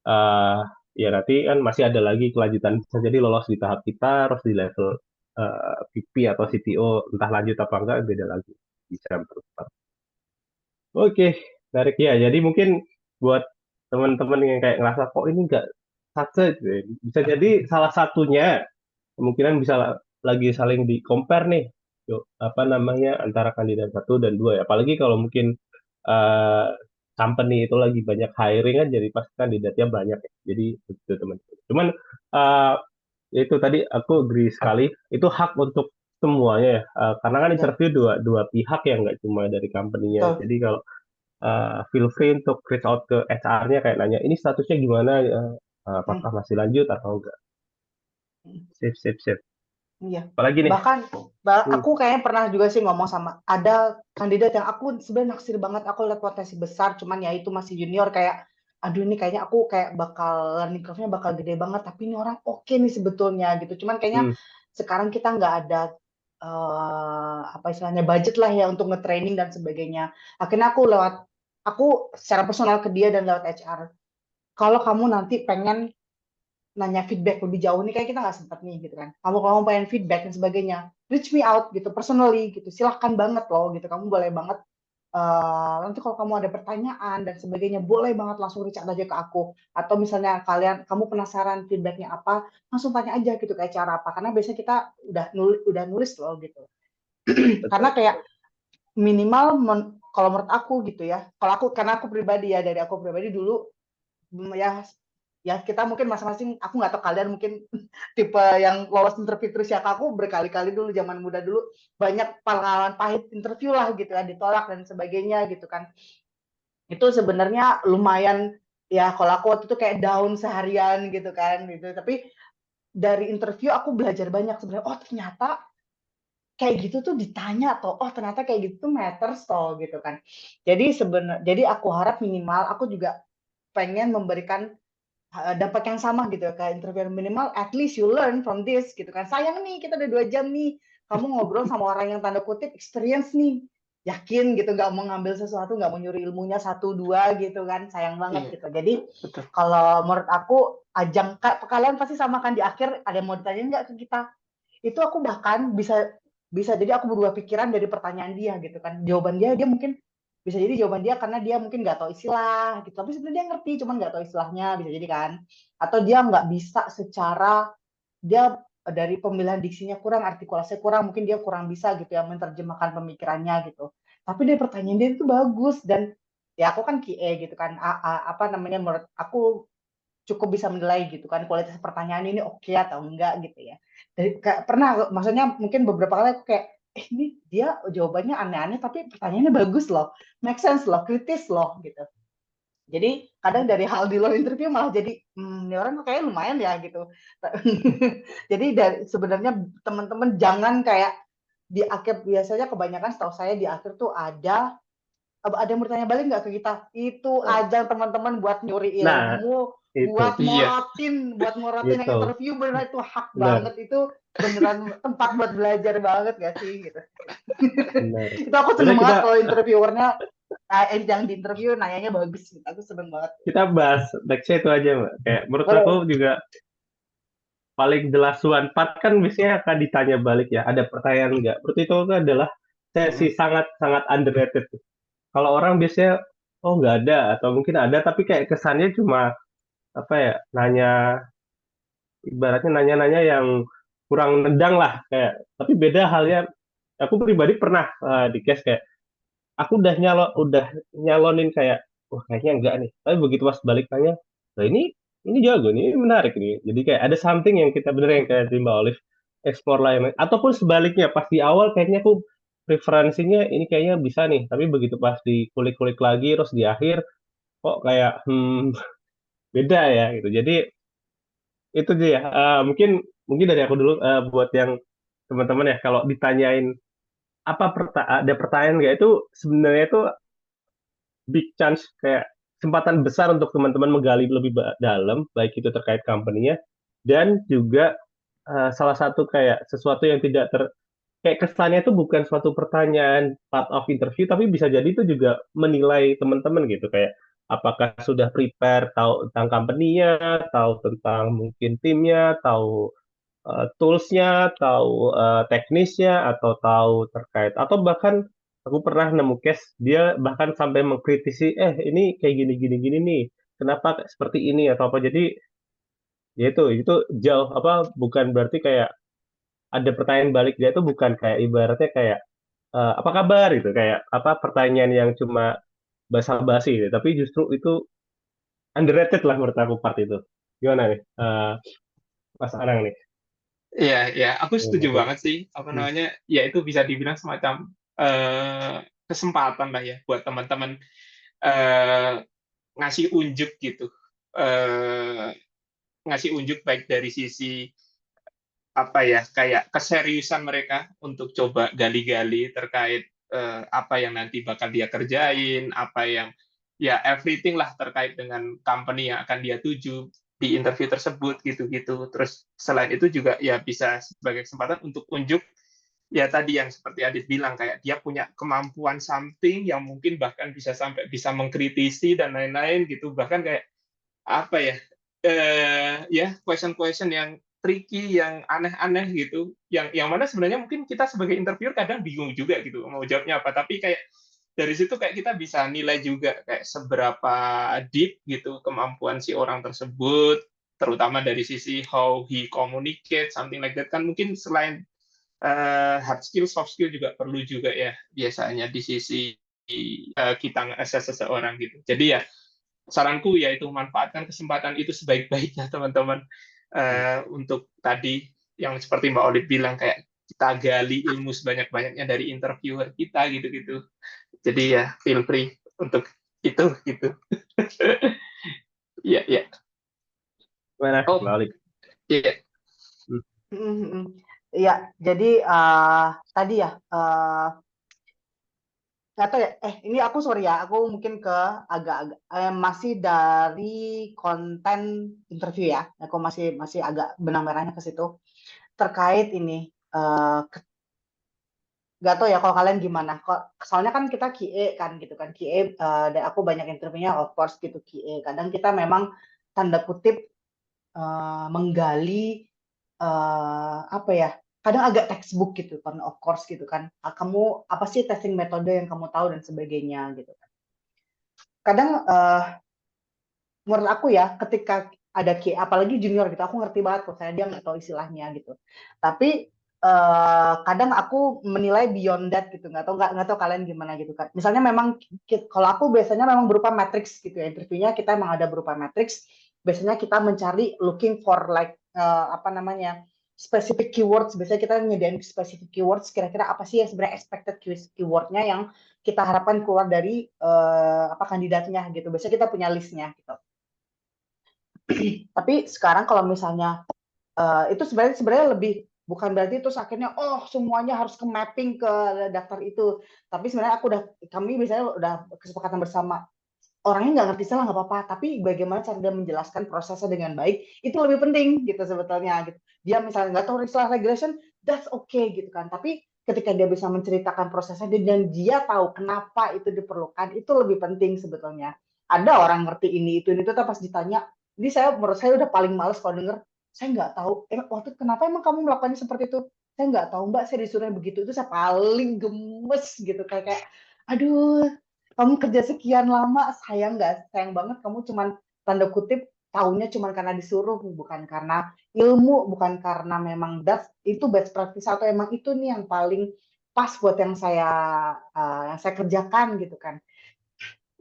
eh ya nanti kan masih ada lagi kelanjutan bisa jadi lolos di tahap kita harus di level VP atau CTO entah lanjut apa enggak beda lagi bisa berubah. Oke, menarik ya. Jadi mungkin buat teman-teman yang kayak ngerasa kok ini enggak satu gitu ya. Bisa jadi salah satunya kemungkinan bisa lagi saling di compare nih. Yuk, apa namanya antara kandidat satu dan dua ya. Apalagi kalau mungkin eh, company itu lagi banyak hiring kan jadi pasti kandidatnya banyak ya. Jadi begitu teman-teman. Cuman eh, itu tadi aku agree sekali. Itu hak untuk semuanya ya. Karena kan Ya, interview dua dua pihak ya nggak cuma dari company-nya. betul. Jadi kalau feel free untuk reach out ke HR-nya kayak nanya ini statusnya gimana ya? Hmm. Apakah masih lanjut atau enggak? Sip, sip, sip. Iya. Apalagi nih? Bahkan Hmm, aku kayaknya pernah juga sih ngomong sama ada kandidat yang aku sebenarnya naksir banget, aku lihat potensi besar, cuman ya itu masih junior kayak aduh ini kayaknya aku kayak bakal learning curve-nya bakal gede banget, tapi ini orang oke nih sebetulnya gitu. Cuman kayaknya hmm, sekarang kita nggak ada apa istilahnya budget lah ya untuk nge-training dan sebagainya. Akhirnya aku secara personal ke dia dan lewat HR. Kalau kamu nanti pengen nanya feedback lebih jauh nih kayak kita nggak sempet nih gitu kan. Kamu pengen feedback dan sebagainya, reach me out gitu personally gitu. Silahkan banget loh gitu. Kamu boleh banget nanti kalau kamu ada pertanyaan dan sebagainya boleh banget langsung reach out aja ke aku. Atau misalnya kamu penasaran feedbacknya apa, langsung tanya aja gitu kayak cara apa. Karena biasanya kita udah nulis loh gitu. Karena betul. kayak minimal kalau menurut aku gitu ya. Kalau aku karena aku pribadi ya dari aku pribadi dulu ya ya kita mungkin masing-masing aku nggak tahu kalian mungkin tipe yang lolos interview terus ya aku berkali-kali dulu zaman muda dulu banyak pengalaman pahit interview lah gitu ya ditolak dan sebagainya gitu kan itu sebenarnya lumayan ya kalau aku waktu itu kayak down seharian gitu kan gitu tapi dari interview aku belajar banyak sebenarnya oh ternyata kayak gitu tuh ditanya atau oh ternyata kayak gitu tuh matters toh gitu kan jadi aku harap minimal aku juga pengen memberikan dampak yang sama gitu ya, kayak interview minimal at least you learn from this gitu kan sayang nih kita udah 2 jam nih kamu ngobrol sama orang yang tanda kutip experience nih yakin gitu nggak mau ngambil sesuatu nggak mau nyuri ilmunya 1 2 gitu kan sayang banget Iya, gitu jadi betul. kalau menurut aku ajang kalian pasti sama kan di akhir ada yang mau ditanya nggak ke kita itu aku bahkan bisa bisa jadi aku berubah pikiran dari pertanyaan dia gitu kan jawaban dia mungkin bisa jadi jawaban dia karena dia mungkin nggak tahu istilah gitu tapi sebenarnya dia ngerti cuman nggak tahu istilahnya bisa jadi kan atau dia nggak bisa secara dia dari pemilihan diksinya kurang artikulasinya kurang mungkin dia kurang bisa gitu ya menerjemahkan pemikirannya gitu tapi dari pertanyaan dia itu bagus dan ya aku kan QA gitu kan apa namanya menurut aku cukup bisa menilai gitu kan kualitas pertanyaan ini oke atau enggak gitu ya. Dari pernah maksudnya mungkin beberapa kali aku kayak ini dia jawabannya aneh-aneh tapi pertanyaannya bagus loh, make sense loh, kritis loh gitu. Jadi kadang dari hal di luar interview malah jadi ini orang kayaknya lumayan ya gitu. Jadi sebenarnya teman-teman jangan kayak di akhir biasanya kebanyakan setahu saya di akhir tuh ada yang bertanya balik nggak ke kita itu Nah, ajang teman-teman buat nyuri nah, ilmu itu Iya, buat morotin yang itu interview beneran itu hak benar banget, itu beneran tempat buat belajar banget gak sih gitu. benar. Itu aku Udah seneng kita banget kalau interviewernya yang di interview nanyanya bagus gitu. Aku seneng banget. kita bahas nextnya itu aja Mbak. Kayak menurut aku Boleh. juga paling the last one part kan biasanya akan ditanya balik ya. Ada pertanyaan nggak? Menurut itu adalah sesi Mm-mm. sangat sangat underrated. Kalau orang biasanya oh nggak ada atau mungkin ada tapi kayak kesannya cuma apa ya nanya ibaratnya nanya-nanya yang kurang nendang lah kayak tapi beda halnya aku pribadi pernah di case kayak aku udah nyalonin kayak wah kayaknya enggak nih tapi begitu pas balik tanya nah ini jago nih ini menarik nih jadi kayak ada something yang kita bener yang kayak Mbak Olive explore lain ataupun sebaliknya pas di awal kayaknya aku preferensinya ini kayaknya bisa nih tapi begitu pas dikulik-kulik lagi terus di akhir kok kayak beda ya gitu jadi itu dia mungkin mungkin dari aku dulu buat yang teman-teman ya kalau ditanyain ada pertanyaan nggak itu sebenarnya itu big chance kayak kesempatan besar untuk teman-teman menggali lebih dalam baik itu terkait company-nya dan juga salah satu kayak sesuatu yang tidak kayak kesannya itu bukan suatu pertanyaan part of interview tapi bisa jadi itu juga menilai teman-teman gitu kayak apakah sudah prepare tahu tentang company-nya tahu tentang mungkin timnya tahu tools-nya, tahu teknisnya, atau tahu terkait, atau bahkan aku pernah nemu case dia bahkan sampai mengkritisi, ini kayak gini gini gini nih, kenapa seperti ini atau apa. Jadi ya itu jauh apa bukan berarti kayak ada pertanyaan balik dia itu bukan kayak ibaratnya kayak apa kabar gitu, kayak apa pertanyaan yang cuma basa-basi gitu. Tapi justru itu underrated lah menurut aku part itu. Gimana nih, Mas Anang nih? iya, iya. Aku setuju Hmm, banget sih. Apa hmm, namanya? Ya itu bisa dibilang semacam kesempatan lah ya buat teman-teman eh, ngasih unjuk gitu. Eh, ngasih unjuk baik dari sisi apa ya kayak keseriusan mereka untuk coba gali-gali terkait apa yang nanti bakal dia kerjain, apa yang ya everything lah terkait dengan company yang akan dia tuju di interview tersebut gitu-gitu. Terus selain itu juga ya bisa sebagai kesempatan untuk unjuk ya tadi yang seperti Adit bilang kayak dia punya kemampuan something yang mungkin bahkan bisa sampai bisa mengkritisi dan lain-lain gitu bahkan kayak apa ya ya question-question yang tricky yang aneh-aneh gitu yang mana sebenarnya mungkin kita sebagai interviewer kadang bingung juga gitu mau jawabnya apa tapi kayak dari situ kayak kita bisa nilai juga kayak seberapa deep gitu kemampuan si orang tersebut terutama dari sisi how he communicate something like that kan mungkin selain hard skill soft skill juga perlu juga ya biasanya di sisi kita nge-assess seseorang gitu jadi ya saranku yaitu manfaatkan kesempatan itu sebaik-baiknya teman-teman untuk tadi yang seperti Mbak Olive bilang kayak kita gali ilmu sebanyak-banyaknya dari interviewer kita gitu-gitu. Jadi ya feel free untuk itu gitu. Iya, iya. gimana, Oh, Mbak Olive? iya. Hmm, Iya, jadi tadi ya nggak tahu ya. Ini aku sorry ya, aku mungkin ke agak-agak masih dari konten interview ya. Aku masih masih agak benang merahnya ke situ terkait ini. Nggak tahu ya kalau kalian gimana. Soalnya kan kita QA kan gitu kan. QA dan aku banyak interviewnya of course gitu QA. Kadang kita memang tanda kutip menggali apa ya? Kadang agak textbook gitu kan of course gitu kan. Kamu apa sih testing metode yang kamu tahu dan sebagainya gitu kan. Kadang menurut aku ya ketika ada QA apalagi junior gitu aku ngerti banget kok saya dia nggak tahu istilahnya gitu. Tapi kadang aku menilai beyond that gitu nggak tahu kalian gimana gitu kan misalnya memang kalau aku biasanya memang berupa matrix gitu ya interviewnya kita emang ada berupa matrix biasanya kita mencari looking for like apa namanya specific keywords biasanya kita nyediain specific keywords kira-kira apa sih yang sebenarnya expected keywordnya yang kita harapkan keluar dari apa kandidatnya gitu biasanya kita punya listnya gitu tapi sekarang kalau misalnya itu sebenarnya lebih bukan berarti terus akhirnya oh semuanya harus ke mapping ke daftar itu tapi sebenarnya kami biasanya udah kesepakatan bersama orangnya nggak ngerti salah nggak apa-apa, tapi bagaimana cara dia menjelaskan prosesnya dengan baik itu lebih penting gitu sebetulnya gitu. Dia misalnya nggak tahu istilah regulation, that's okay gitu kan. Tapi ketika dia bisa menceritakan prosesnya dan dia tahu kenapa itu diperlukan, itu lebih penting sebetulnya. Ada orang ngerti ini itu, tapi pas ditanya, ini menurut saya udah paling males kalau denger, saya nggak tahu, waktu kenapa emang kamu melakukannya seperti itu? Saya nggak tahu mbak, saya disuruh begitu, itu saya paling gemes gitu, kayak aduh, kamu kerja sekian lama, sayang banget kamu cuman tanda kutip taunya cuman karena disuruh, bukan karena ilmu, bukan karena memang itu best practice atau emang itu nih yang paling pas buat yang saya kerjakan gitu kan.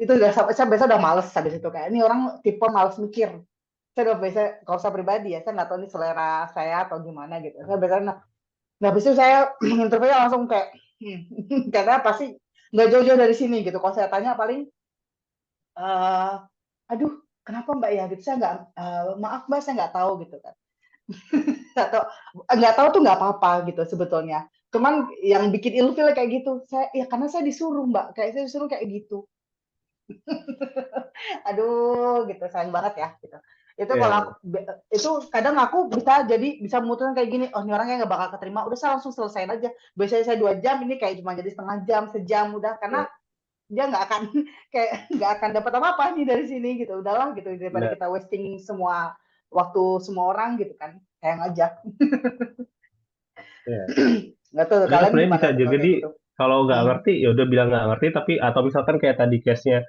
Itu saya biasa udah males habis itu, kayak ini orang tipe males mikir. Saya udah biasa, kalau saya pribadi ya, saya nggak tahu ini selera saya atau gimana gitu. Saya biasanya, nah habis itu saya interview langsung kayak, karena pasti nggak jauh-jauh dari sini gitu. Kalau saya tanya paling, eh aduh, kenapa Mbak ya? Gitu saya maaf Mbak, saya nggak tahu gitu kan. Atau nggak tahu tuh nggak apa-apa gitu sebetulnya. Cuman yang bikin ilfil kayak gitu, karena saya disuruh Mbak, kayak saya disuruh kayak gitu. Aduh, gitu sayang banget ya gitu. Itu kalau Ya, itu kadang aku bisa memutuskan kayak gini, oh ini orangnya nggak bakal keterima, udah saya langsung selesaiin aja. Biasanya saya 2 jam, ini kayak cuma jadi setengah jam, sejam udah, karena ya. dia nggak akan kayak nggak akan dapat apa-apa nih dari sini gitu, udahlah gitu, daripada Nah, kita wasting semua waktu semua orang gitu kan, sayang aja. ya. Nggak tahu Padahal kalian sebenarnya gimana bisa tuh juga kalau kayak gitu. kalau nggak Hmm. ngerti ya udah bilang nggak ngerti, tapi atau misalkan kayak tadi case-nya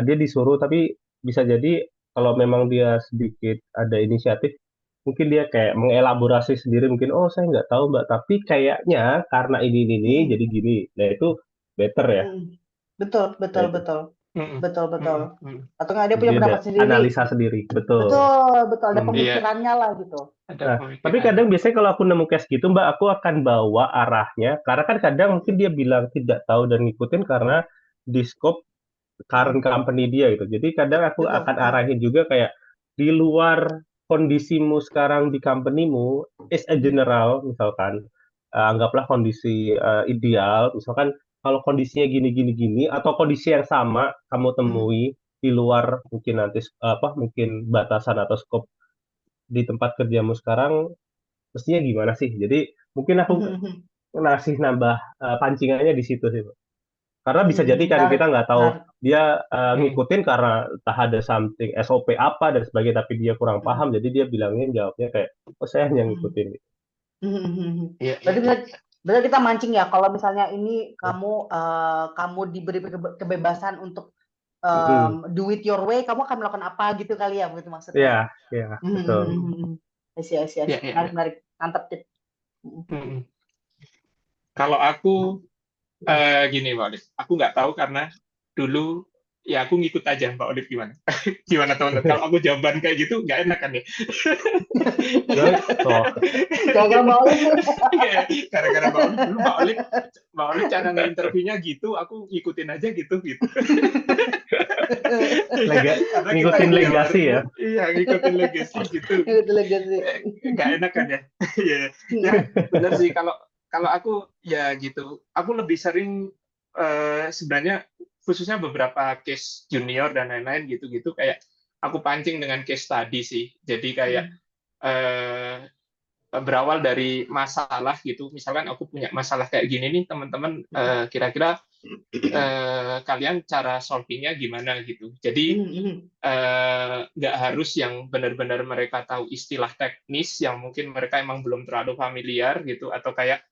dia disuruh tapi bisa jadi kalau memang dia sedikit ada inisiatif, mungkin dia kayak mengelaborasi sendiri, mungkin oh saya nggak tahu mbak tapi kayaknya karena ini Hmm. jadi gini. Nah itu better ya. Hmm. Betul Nah betul itu betul Mm-mm. betul betul. Mm-mm. Mm. Atau nggak dia jadi punya ada pendapat sendiri analisa gitu. sendiri, betul. Betul betul, ada Hmm. Iya, pemikirannya lah gitu. ada Nah, tapi pemikiran. kadang biasanya kalau aku nemu case gitu, Mbak, aku akan bawa arahnya, karena kan kadang mungkin dia bilang tidak tahu dan ngikutin karena di scope current company dia gitu. Jadi kadang aku Betul. akan arahin juga kayak di luar kondisimu sekarang di companymu, is a general, misalkan anggaplah kondisi ideal, misalkan kalau kondisinya gini gini gini atau kondisi yang sama kamu temui di luar mungkin nanti mungkin batasan atau scope di tempat kerjamu sekarang mestinya gimana sih? Jadi mungkin aku ngasih nambah pancingannya di situ sih, Pak. Karena bisa jadi kan Menarik, kita nggak tahu menarik. dia Mm. ngikutin karena entah ada something SOP apa dan sebagainya, tapi dia kurang paham, jadi dia bilangnya jawabnya kayak, oh saya hanya ngikutin. Iya, iya, Berarti iya. berarti kita mancing ya, kalau misalnya ini kamu diberi kebebasan untuk Mm-mm. do it your way, kamu akan melakukan apa gitu kali ya, begitu maksudnya ya. Ya, ya, betul. I Iya, see. iya, Menarik, iya. menarik. Mantap, Tip. Mm-mm. Kalau aku gini, Mbak Olive, aku nggak tahu karena dulu ya aku ngikut aja Mbak Olive gimana. Gimana teman-teman? Kalau aku jawaban kayak gitu nggak enak kan ya? Jadi, oh, Gagal balik. Gara-gara Mbak Olive dulu Mbak Olive cara nge-interviewnya gitu, aku ngikutin aja gitu. lega, Karena kita ngikutin jawab, legasi ya. iya ngikutin legacy gitu. Itu legasi. Nggak enak kan ya? Iya, ya benar sih kalau kalau aku ya gitu. Aku lebih sering sebenarnya khususnya beberapa case junior dan lain-lain gitu-gitu kayak aku pancing dengan case study sih. Jadi kayak eh, berawal dari masalah gitu. Misalkan aku punya masalah kayak gini nih, teman-teman kira-kira kalian cara solvingnya gimana gitu. Jadi nggak harus yang benar-benar mereka tahu istilah teknis yang mungkin mereka emang belum terlalu familiar gitu, atau kayak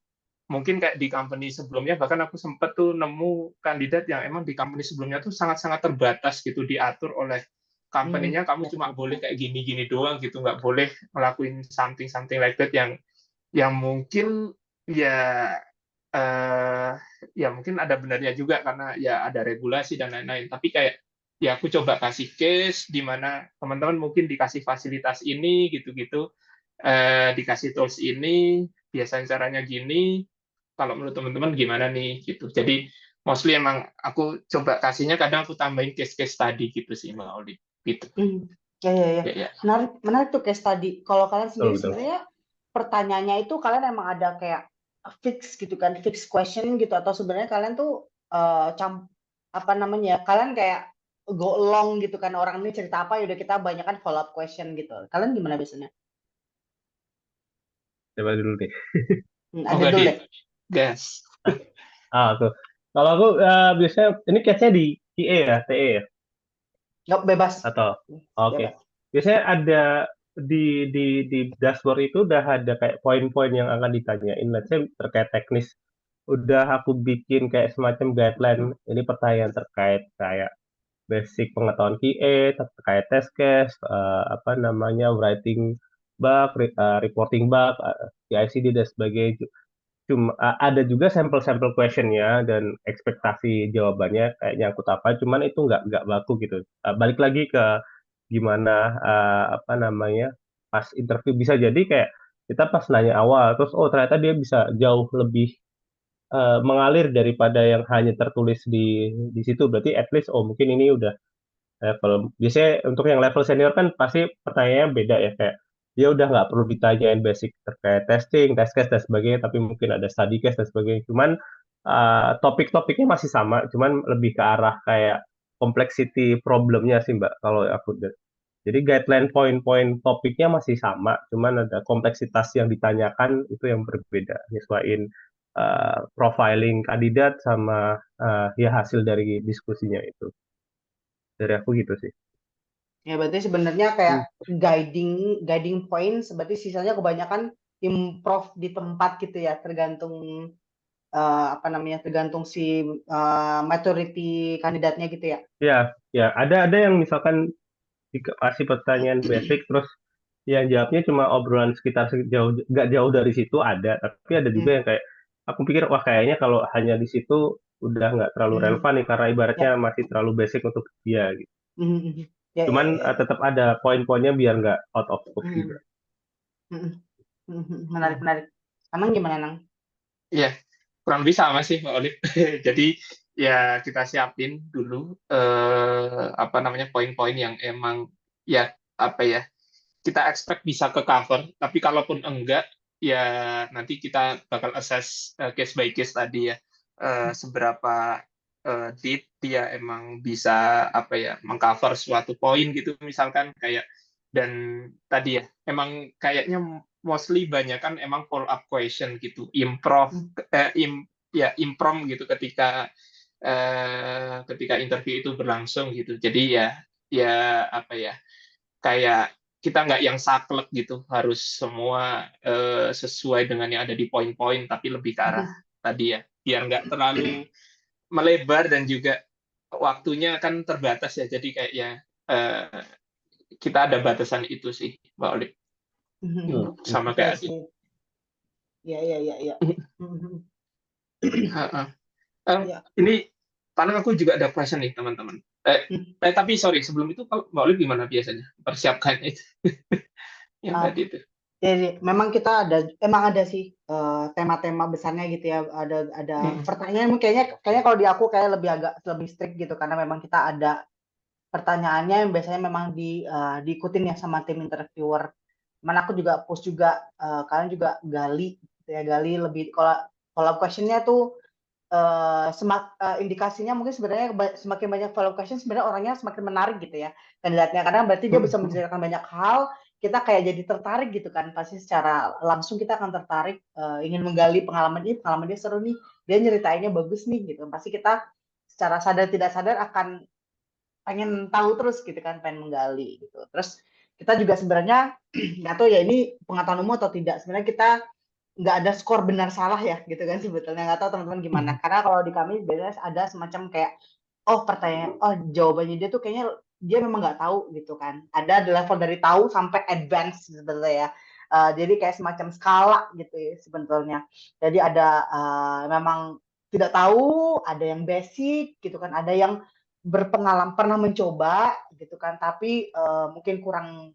mungkin kayak di company sebelumnya bahkan aku sempat tuh nemu kandidat yang emang di company sebelumnya tuh sangat-sangat terbatas gitu, diatur oleh company-nya kamu cuma boleh kayak gini-gini doang gitu, nggak boleh ngelakuin something like that yang mungkin ya eh, ya mungkin ada benarnya juga karena ya ada regulasi dan lain-lain, tapi kayak ya aku coba kasih case di mana teman-teman mungkin dikasih fasilitas ini gitu-gitu, dikasih tools ini, biasanya caranya gini, kalau menurut teman-teman gimana nih gitu. Jadi mostly emang aku coba kasihnya, kadang aku tambahin case-case tadi gitu sih Mbak Oli gitu. Ya. Ya, ya. Menarik tuh case tadi. Kalau kalian Betul, sendiri betul. sebenarnya pertanyaannya itu kalian emang ada kayak fix gitu kan, fix question gitu, atau sebenarnya kalian tuh apa namanya? Kalian kayak go along gitu kan, orang ini cerita apa ya udah kita banyakan follow up question gitu. Kalian gimana biasanya? Coba dulu deh. Oh, Ada nggak dulu di deh. gas. Tuh. Kalau aku biasanya ini case-nya di QA ya, TE ya, Nggak bebas. atau oke. Bebas. Biasanya ada di dashboard itu udah ada kayak poin-poin yang akan ditanyain. Let's say terkait teknis. Udah aku bikin kayak semacam guideline. Ini pertanyaan terkait kayak basic pengetahuan QA, terkait test case, apa namanya writing bug, reporting bug, CI/CD dan sebagainya. Cuma ada juga sampel-sampel questionnya dan ekspektasi jawabannya kayak nyangkut apa, cuman itu nggak baku gitu. Balik lagi ke gimana apa namanya pas interview bisa jadi kayak kita pas nanya awal terus oh ternyata dia bisa jauh lebih mengalir daripada yang hanya tertulis di situ berarti at least oh mungkin ini udah level biasanya untuk yang level senior kan pasti pertanyaannya beda ya kayak dia udah nggak perlu ditanyain basic terkait testing, test case dan sebagainya, tapi mungkin ada study case dan sebagainya. Cuman topik-topiknya masih sama, cuman lebih ke arah kayak complexity problemnya sih Mbak kalau aku. Jadi guideline poin-poin topiknya masih sama, cuman ada kompleksitas yang ditanyakan itu yang berbeda. Nyesuaiin profiling kandidat sama ya hasil dari diskusinya itu. Dari aku gitu sih. Ya berarti sebenarnya kayak guiding points, berarti sisanya kebanyakan improve di tempat gitu ya, tergantung apa namanya, tergantung si maturity kandidatnya gitu ya. Ya, ya ada yang misalkan dikasih pertanyaan basic terus yang jawabnya cuma obrolan sekitar jauh nggak jauh dari situ ada, tapi ada juga Hmm. yang kayak aku pikir wah kayaknya kalau hanya di situ udah nggak terlalu Hmm. relevan nih karena ibaratnya Ya. masih terlalu basic untuk dia gitu. Hmm. Hmm. Ya, ya, Cuman ya, ya. tetap ada poin-poinnya biar nggak out of scope juga. Hmm. Hmm. Menarik, menarik. Emang gimana, Nang? Ya, kurang lebih sama sih Mbak Olive. Jadi ya kita siapin dulu apa namanya poin-poin yang emang ya apa ya kita expect bisa ke cover, tapi kalaupun enggak ya nanti kita bakal assess case by case tadi ya. Seberapa deep dia emang bisa apa ya mengcover suatu poin gitu misalkan kayak dan tadi ya emang kayaknya mostly banyak kan emang follow up question gitu imprompt gitu ketika interview itu berlangsung gitu jadi ya apa ya kayak kita nggak yang saklek gitu harus semua sesuai dengan yang ada di poin-poin tapi lebih ke arah tadi ya biar nggak terlalu melebar dan juga waktunya kan terbatas ya jadi kayak ya eh, kita ada batasan itu sih Mbak Oli sama Oke, kayak Adi. sih. Ya, ya, ya, ya. Ya. Ini paling aku juga ada question nih teman-teman. Tapi sorry sebelum itu kalau Mbak Oli gimana biasanya persiapkan itu yang Ah, tadi itu? jadi memang kita emang ada sih tema-tema besarnya gitu ya. Ada pertanyaan kayaknya kalau di aku kayak agak lebih strict gitu karena memang kita ada pertanyaannya yang biasanya memang diikutin ya sama tim interviewer. Mana aku juga post juga kalian juga gali gitu ya, gali lebih kalau questionnya tuh indikasinya mungkin sebenarnya semakin banyak follow question sebenarnya orangnya semakin menarik gitu ya kandidatnya karena berarti dia bisa menceritakan banyak hal kita kayak jadi tertarik gitu kan pasti secara langsung kita akan tertarik ingin menggali pengalaman dia seru nih dia nyeritainnya bagus nih gitu pasti kita secara sadar tidak sadar akan pengen tahu terus gitu kan pengen menggali gitu terus kita juga sebenarnya nggak tahu ya ini pengetahuan umum atau tidak sebenarnya kita nggak ada skor benar salah ya gitu kan sebetulnya nggak tahu teman-teman gimana karena kalau di kami biasanya ada semacam kayak pertanyaan jawabannya dia tuh kayaknya dia memang nggak tahu gitu kan ada di level dari tahu sampai advance sebetulnya ya. Jadi kayak semacam skala gitu ya sebetulnya jadi ada memang tidak tahu ada yang basic gitu kan ada yang berpengalaman pernah mencoba gitu kan tapi mungkin kurang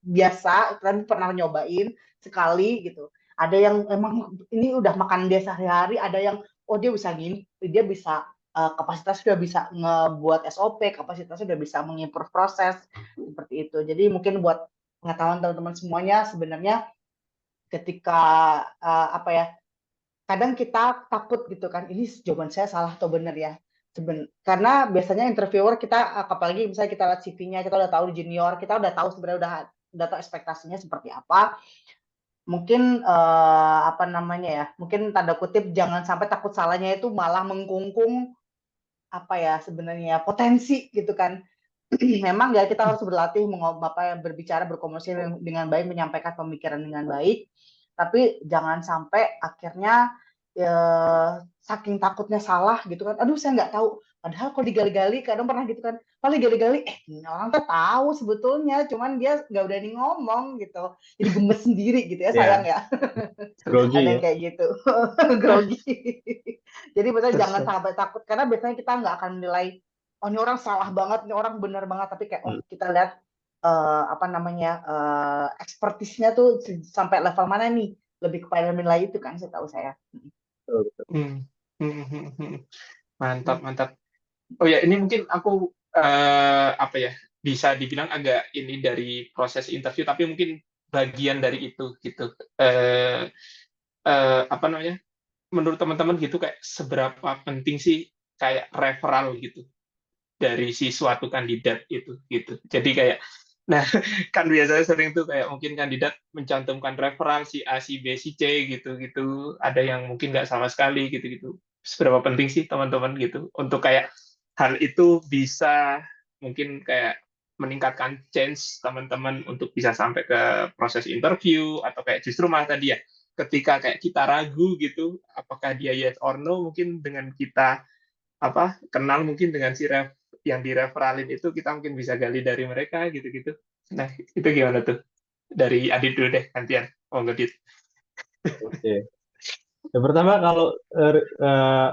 biasa kan pernah nyobain sekali gitu ada yang emang ini udah makan dia sehari-hari ada yang dia bisa gini dia bisa kapasitas sudah bisa ngebuat SOP kapasitasnya sudah bisa mengimprove proses seperti itu jadi mungkin buat pengetahuan teman-teman semuanya sebenarnya ketika apa ya kadang kita takut gitu kan ini jawaban saya salah atau benar ya Karena biasanya interviewer kita, apalagi misalnya kita lihat CV-nya, kita udah tahu junior, kita udah tahu sebenarnya udah tahu ekspektasinya seperti apa. Mungkin apa namanya ya? Mungkin tanda kutip jangan sampai takut salahnya itu malah mengkungkung apa ya sebenarnya potensi gitu kan. Memang ya kita harus berlatih berbicara, berkomunikasi dengan baik, menyampaikan pemikiran dengan baik, tapi jangan sampai akhirnya saking takutnya salah gitu kan. Aduh saya nggak tahu. Padahal kalau digali-gali, kadang pernah gitu kan. Paling gali-gali, ini orang tuh tahu sebetulnya, cuman dia nggak berani ngomong gitu. Jadi gemes sendiri gitu ya, sayang Ya, ya. grogi Ada ya. yang kayak gitu, grogi. Jadi biasanya Terus, jangan sampai takut, karena biasanya kita nggak akan menilai, oh ini orang salah banget, ini orang benar banget, tapi kayak oh kita lihat apa namanya ekspertisnya tuh sampai level mana nih, lebih kepada menilai itu kan, setahu saya. Betul, betul. hmm, hmm, hmm, hmm. Mantap, mantap. Oh ya, ini mungkin aku apa ya, bisa dibilang agak ini dari proses interview, tapi mungkin bagian dari itu gitu. Apa namanya? Menurut teman-teman gitu kayak seberapa penting sih kayak referral gitu dari si suatu kandidat itu gitu. Jadi kayak nah kan biasanya sering tuh kayak mungkin kandidat mencantumkan referral si A, si B, si C gitu-gitu. Ada yang mungkin nggak sama sekali gitu-gitu. Seberapa penting sih teman-teman gitu untuk kayak hal itu bisa mungkin kayak meningkatkan chance teman-teman untuk bisa sampai ke proses interview atau kayak justru malah tadi ya ketika kayak kita ragu gitu apakah dia yes or no mungkin dengan kita apa kenal mungkin dengan si yang direferalin itu kita mungkin bisa gali dari mereka gitu-gitu. Nah, itu gimana tuh? Dari Adit dulu deh, gantian. Oh, nggak Dit. Oke. Yang pertama kalau eh,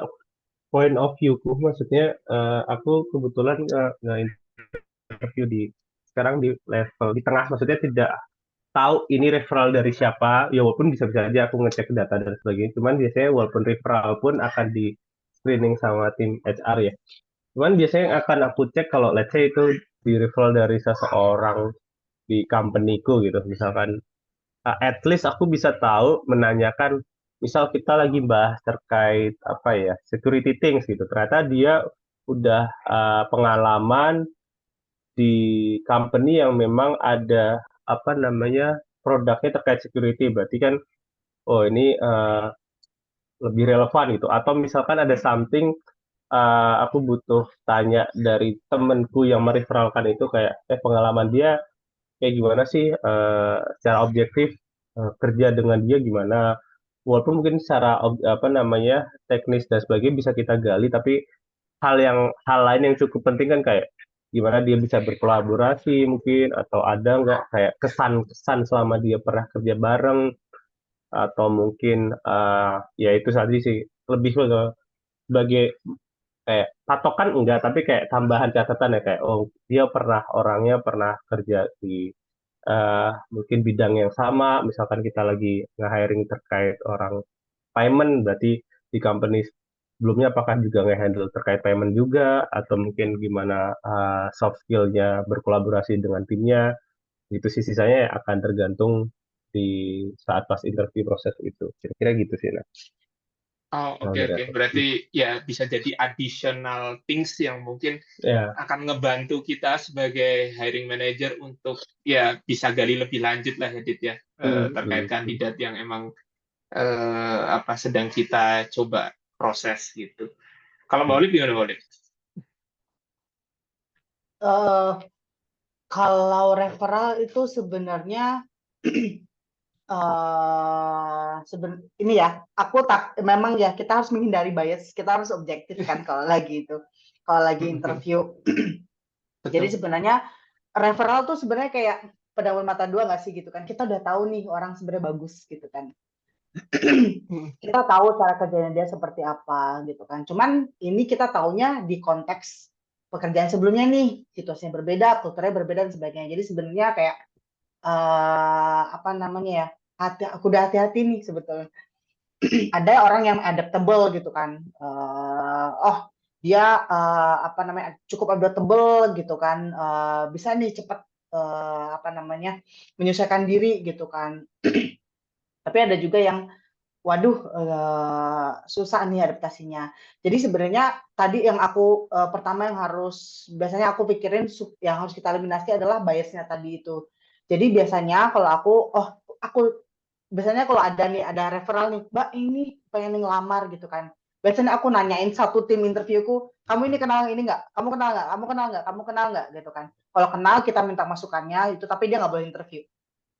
point of view-ku, maksudnya aku kebetulan nge-interview sekarang di level di tengah, maksudnya tidak tahu ini referral dari siapa, ya walaupun bisa-bisa aja aku ngecek data dan sebagainya, cuman biasanya walaupun referral pun akan di screening sama tim HR ya. Cuman biasanya yang akan aku cek kalau let's say itu di referral dari seseorang di company-ku gitu, misalkan at least aku bisa tahu menanyakan, misal kita lagi bahas terkait apa ya security things gitu, ternyata dia udah pengalaman di company yang memang ada apa namanya produknya terkait security, berarti kan oh ini lebih relevan gitu. Atau misalkan ada something aku butuh tanya dari temenku yang mereferalkan itu kayak pengalaman dia kayak gimana sih secara objektif kerja dengan dia gimana, walaupun mungkin secara apa namanya teknis dan sebagainya bisa kita gali, tapi hal lain yang cukup penting kan kayak gimana dia bisa berkolaborasi mungkin, atau ada nggak kayak kesan-kesan selama dia pernah kerja bareng, atau mungkin ya itu tadi sih lebih ke sebagai kayak patokan enggak, tapi kayak tambahan catatan ya kayak oh dia orangnya pernah kerja di mungkin bidang yang sama, misalkan kita lagi nge-hiring terkait orang payment, berarti di company sebelumnya apakah juga nge-handle terkait payment juga, atau mungkin gimana soft skill-nya berkolaborasi dengan timnya, itu sih sisanya akan tergantung di saat pas interview proses itu, kira-kira gitu sih nah. Oh, Kalau oke, dari oke. aku. Berarti ya bisa jadi additional things yang mungkin Ya. akan ngebantu kita sebagai hiring manager untuk ya bisa gali lebih lanjut lah ya, Dit ya. Terkait kandidat yang emang apa sedang kita coba proses gitu. Kalau Mbak Olive gimana, Mbak Olive? Eh, Kalau referral itu sebenarnya ini ya, aku memang ya kita harus menghindari bias, kita harus objektif kan kalau lagi interview. Jadi Betul. sebenarnya referral tuh sebenarnya kayak pedang bermata dua nggak sih gitu kan? Kita udah tahu nih orang sebenarnya bagus gitu kan. Kita tahu cara kerjanya dia seperti apa gitu kan. Cuman ini kita taunya di konteks pekerjaan sebelumnya nih, situasinya berbeda, kulturnya berbeda dan sebagainya. Jadi sebenarnya kayak apa namanya ya, aku udah hati-hati nih sebetulnya. Ada orang yang adaptable gitu kan. Oh dia apa namanya cukup adaptable gitu kan. Bisa nih cepat apa namanya menyesuaikan diri gitu kan. Tapi ada juga yang waduh, susah nih adaptasinya. Jadi sebenarnya tadi yang aku pertama yang harus biasanya aku pikirin yang harus kita eliminasi adalah biasnya tadi itu. Jadi biasanya kalau aku biasanya kalau ada nih ada referral nih, Mbak ini pengen ngelamar gitu kan. Biasanya aku nanyain satu tim interviewku, kamu ini kenal ini nggak? Kamu kenal nggak? Kamu kenal nggak? Kamu kenal nggak? Gitu kan. Kalau kenal kita minta masukannya itu, tapi dia nggak boleh interview.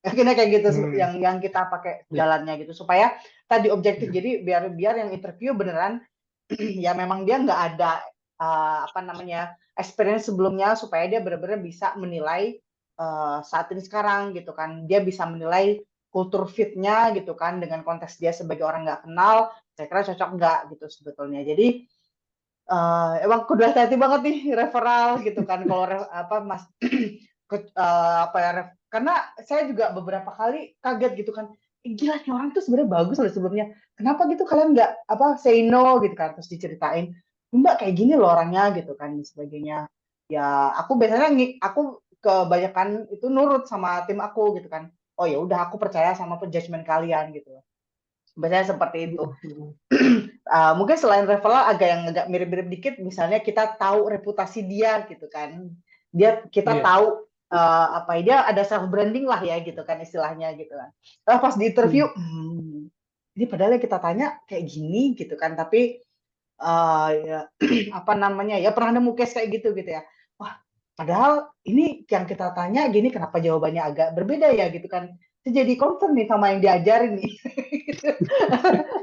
Akhirnya kayak gitu Hmm. yang kita pakai Ya. jalannya gitu supaya tadi objektif. Jadi biar yang interview beneran ya memang dia nggak ada apa namanya experience sebelumnya supaya dia benar-benar bisa menilai saat ini sekarang gitu kan. Dia bisa menilai kultur fitnya gitu kan dengan konteks dia sebagai orang nggak kenal, saya kira cocok nggak gitu sebetulnya. Jadi emang kudu hati-hati banget nih referral gitu kan kalau apa Mas apa ya karena saya juga beberapa kali kaget gitu kan. Gila nih orang tuh sebenarnya bagus loh sebelumnya. Kenapa gitu kalian nggak apa say no gitu kan terus diceritain. Mbak kayak gini loh orangnya gitu kan dan sebagainya. Ya aku biasanya aku kebanyakan itu nurut sama tim aku gitu kan. Oh ya udah aku percaya sama judgement kalian gitu. Biasanya seperti itu. Mungkin selain referral agak mirip-mirip dikit, misalnya kita tahu reputasi dia gitu kan, kita Iya. tahu apa dia ada self branding lah ya gitu kan istilahnya gitu kan. Pas di interview, ini padahal yang kita tanya kayak gini gitu kan, tapi ya, apa namanya ya pernah nemu case kayak gitu ya. Wah, padahal ini yang kita tanya gini, kenapa jawabannya agak berbeda ya gitu kan. Saya jadi concern nih sama yang diajarin nih. Gitu.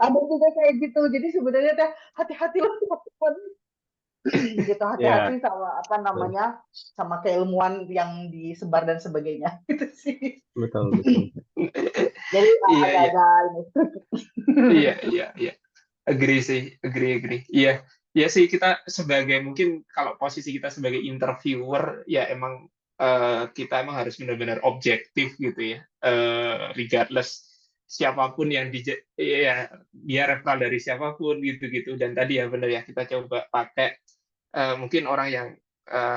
Ada juga kayak gitu. Jadi sebenarnya teh hati-hati loh teman-teman. Gitu Ya, hati-hati sama apa betul, namanya sama keilmuan yang disebar dan sebagainya gitu sih. betul, betul. Jadi Iya, iya, agak-agak ini. iya, iya, iya. Agree sih, agree. Iya, iya sih kita sebagai mungkin kalau posisi kita sebagai interviewer ya emang kita emang harus benar-benar objektif gitu ya, regardless siapapun yang ya dia referral dari siapapun gitu-gitu dan tadi ya benar ya kita coba pakai mungkin orang yang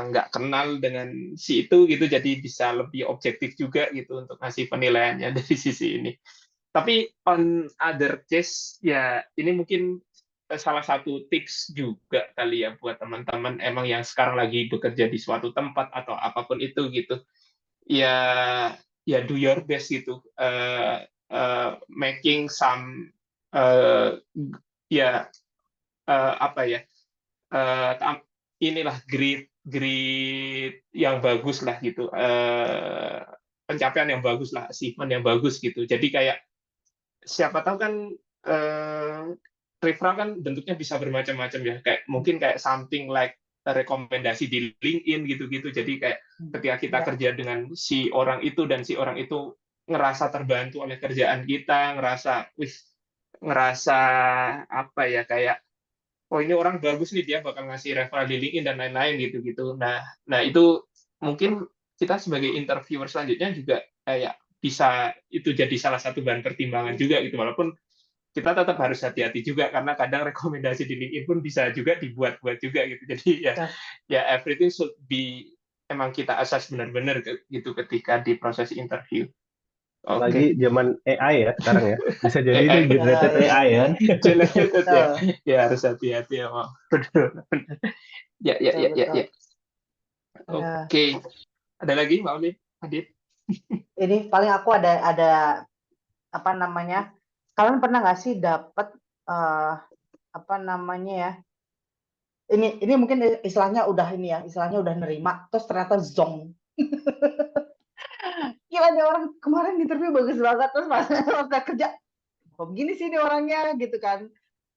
nggak kenal dengan si itu gitu jadi bisa lebih objektif juga gitu untuk ngasih penilaiannya dari sisi ini. Tapi on other case, ya ini mungkin salah satu tips juga kali ya buat teman-teman emang yang sekarang lagi bekerja di suatu tempat atau apapun itu gitu. Ya, ya do your best gitu. Making some uh, ya apa ya inilah grid yang bagus lah gitu. Pencapaian yang bagus lah, achievement yang bagus gitu. Jadi kayak siapa tahu kan eh, referral kan bentuknya bisa bermacam-macam ya kayak mungkin kayak something like rekomendasi di LinkedIn gitu-gitu jadi kayak ketika kita Ya. kerja dengan si orang itu dan si orang itu ngerasa terbantu oleh kerjaan kita ngerasa apa ya kayak oh ini orang bagus nih dia bakal ngasih referral di LinkedIn dan lain-lain gitu-gitu nah itu mungkin kita sebagai interviewer selanjutnya juga kayak bisa itu jadi salah satu bahan pertimbangan juga gitu walaupun kita tetap harus hati-hati juga karena kadang rekomendasi di LinkedIn pun bisa juga dibuat-buat juga gitu jadi ya Ya. ya everything should be emang kita assess benar-benar gitu ketika di proses interview. Apalagi Oke. zaman AI ya sekarang ya. Bisa jadi itu AI generated Ya, AI kan. generated ya betul. ya harus hati-hati ya Mam. Betul. Betul, Ya. betul. Ya. Oke. Ada lagi Mbak Oli? Adit? Ini paling aku ada apa namanya? Kalian pernah nggak sih dapat apa namanya ya? Ini mungkin istilahnya udah ini ya, istilahnya udah nerima, terus ternyata zong. Gila nih orang kemarin interview bagus banget, terus pas udah kerja, kok begini sih ini orangnya gitu kan.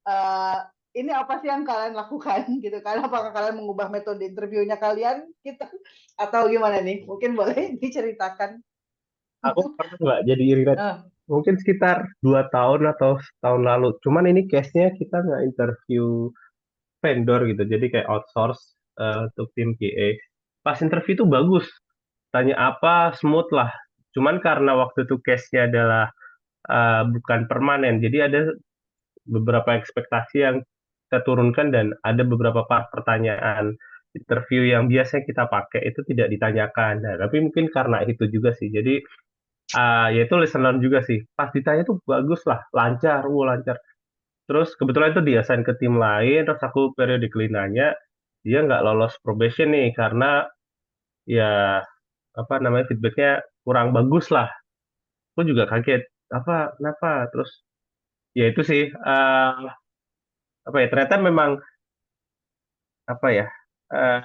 Eh, ini apa sih yang kalian lakukan gitu kan? Apakah kalian mengubah metode interviewnya kalian gitu? Atau gimana nih? Mungkin boleh diceritakan. Aku pernah nggak jadi irinet Ah, mungkin sekitar 2 tahun atau setahun lalu. Cuman ini case-nya kita nggak interview vendor gitu, jadi kayak outsource untuk tim QA. Pas interview itu bagus, tanya apa smooth lah. Cuman karena waktu itu case-nya adalah bukan permanen, jadi ada beberapa ekspektasi yang kita turunkan dan ada beberapa pertanyaan interview yang biasanya kita pakai itu tidak ditanyakan. Nah, tapi mungkin karena itu juga sih. Jadi ya itu lesson learn juga sih. Pas ditanya tuh bagus lah, lancar, lancar. Terus kebetulan itu diassign ke tim lain, terus aku periodically nanya, dia nggak lolos probation nih karena ya apa namanya feedbacknya kurang bagus lah. Aku juga kaget, apa kenapa? Terus ya itu sih apa ya ternyata memang apa ya eh,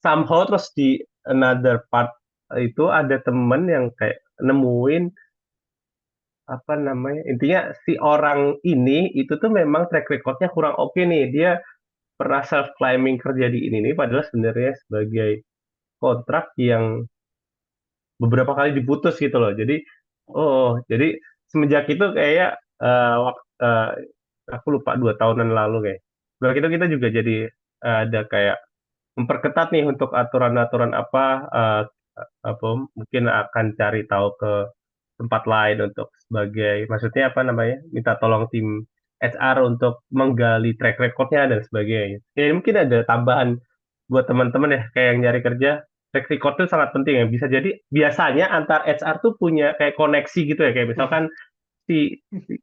somehow terus di another part itu ada temen yang kayak nemuin apa namanya intinya si orang ini itu tuh memang track recordnya kurang oke nih, dia pernah self climbing kerja di ini nih padahal sebenarnya sebagai kontrak yang beberapa kali diputus gitu loh. Jadi jadi semenjak itu kayak aku lupa 2 tahunan lalu kayak. Setelah itu kita juga jadi ada kayak memperketat nih untuk aturan-aturan apa apa mungkin akan cari tahu ke tempat lain untuk sebagai maksudnya apa namanya minta tolong tim HR untuk menggali track recordnya dan sebagainya. Ya mungkin ada tambahan buat teman-teman ya kayak yang nyari kerja, track record itu sangat penting ya. Bisa jadi biasanya antar HR tuh punya kayak koneksi gitu ya, kayak misalkan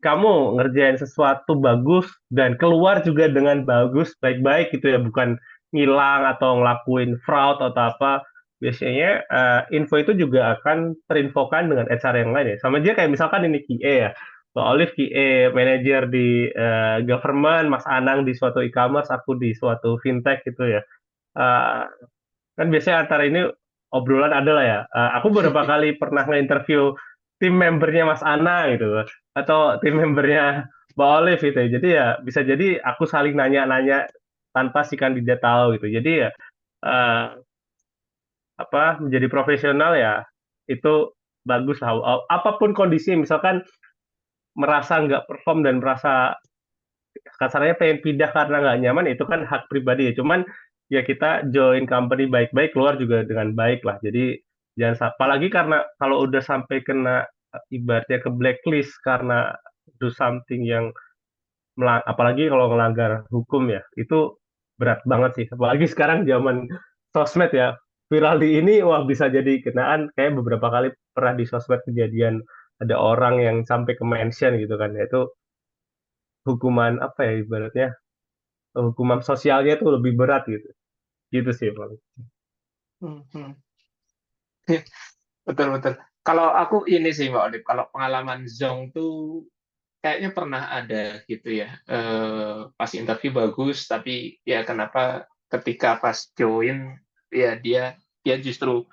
kamu ngerjain sesuatu bagus dan keluar juga dengan bagus, baik-baik gitu ya, bukan ngilang atau ngelakuin fraud atau apa. Biasanya info itu juga akan terinfokan dengan HR yang lain ya. Sama aja kayak misalkan ini QA ya. Mbak Olive QA manager di government, Mas Anang di suatu e-commerce, aku di suatu fintech gitu ya. Eh, kan biasanya antara ini obrolan ada lah ya. Aku beberapa kali pernah nge-interview tim membernya Mas Ana gitu atau tim membernya Mbak Olive gitu ya. Jadi ya bisa jadi aku saling nanya-nanya tanpa si kandidat tahu gitu. Jadi ya eh, apa menjadi profesional ya itu bagus lah. Apapun kondisi misalkan merasa nggak perform dan merasa kasarnya pengen pindah karena nggak nyaman itu kan hak pribadi ya. Cuman ya kita join company baik-baik keluar juga dengan baik lah. Jadi apalagi karena kalau udah sampai kena ibaratnya ke blacklist karena do something yang apalagi kalau melanggar hukum ya itu berat banget sih. Apalagi sekarang zaman sosmed ya viral di ini wah bisa jadi kenaan kayak beberapa kali pernah di sosmed kejadian ada orang yang sampai ke mention gitu kan ya itu hukuman apa ya ibaratnya hukuman sosialnya itu lebih berat gitu. Gitu sih, Bang. Hmm, hmm. Betul betul. Kalau aku ini sih Mbak Olip, kalau pengalaman Zong tuh kayaknya pernah ada gitu ya. Pas interview bagus, tapi ya kenapa ketika pas join ya dia justru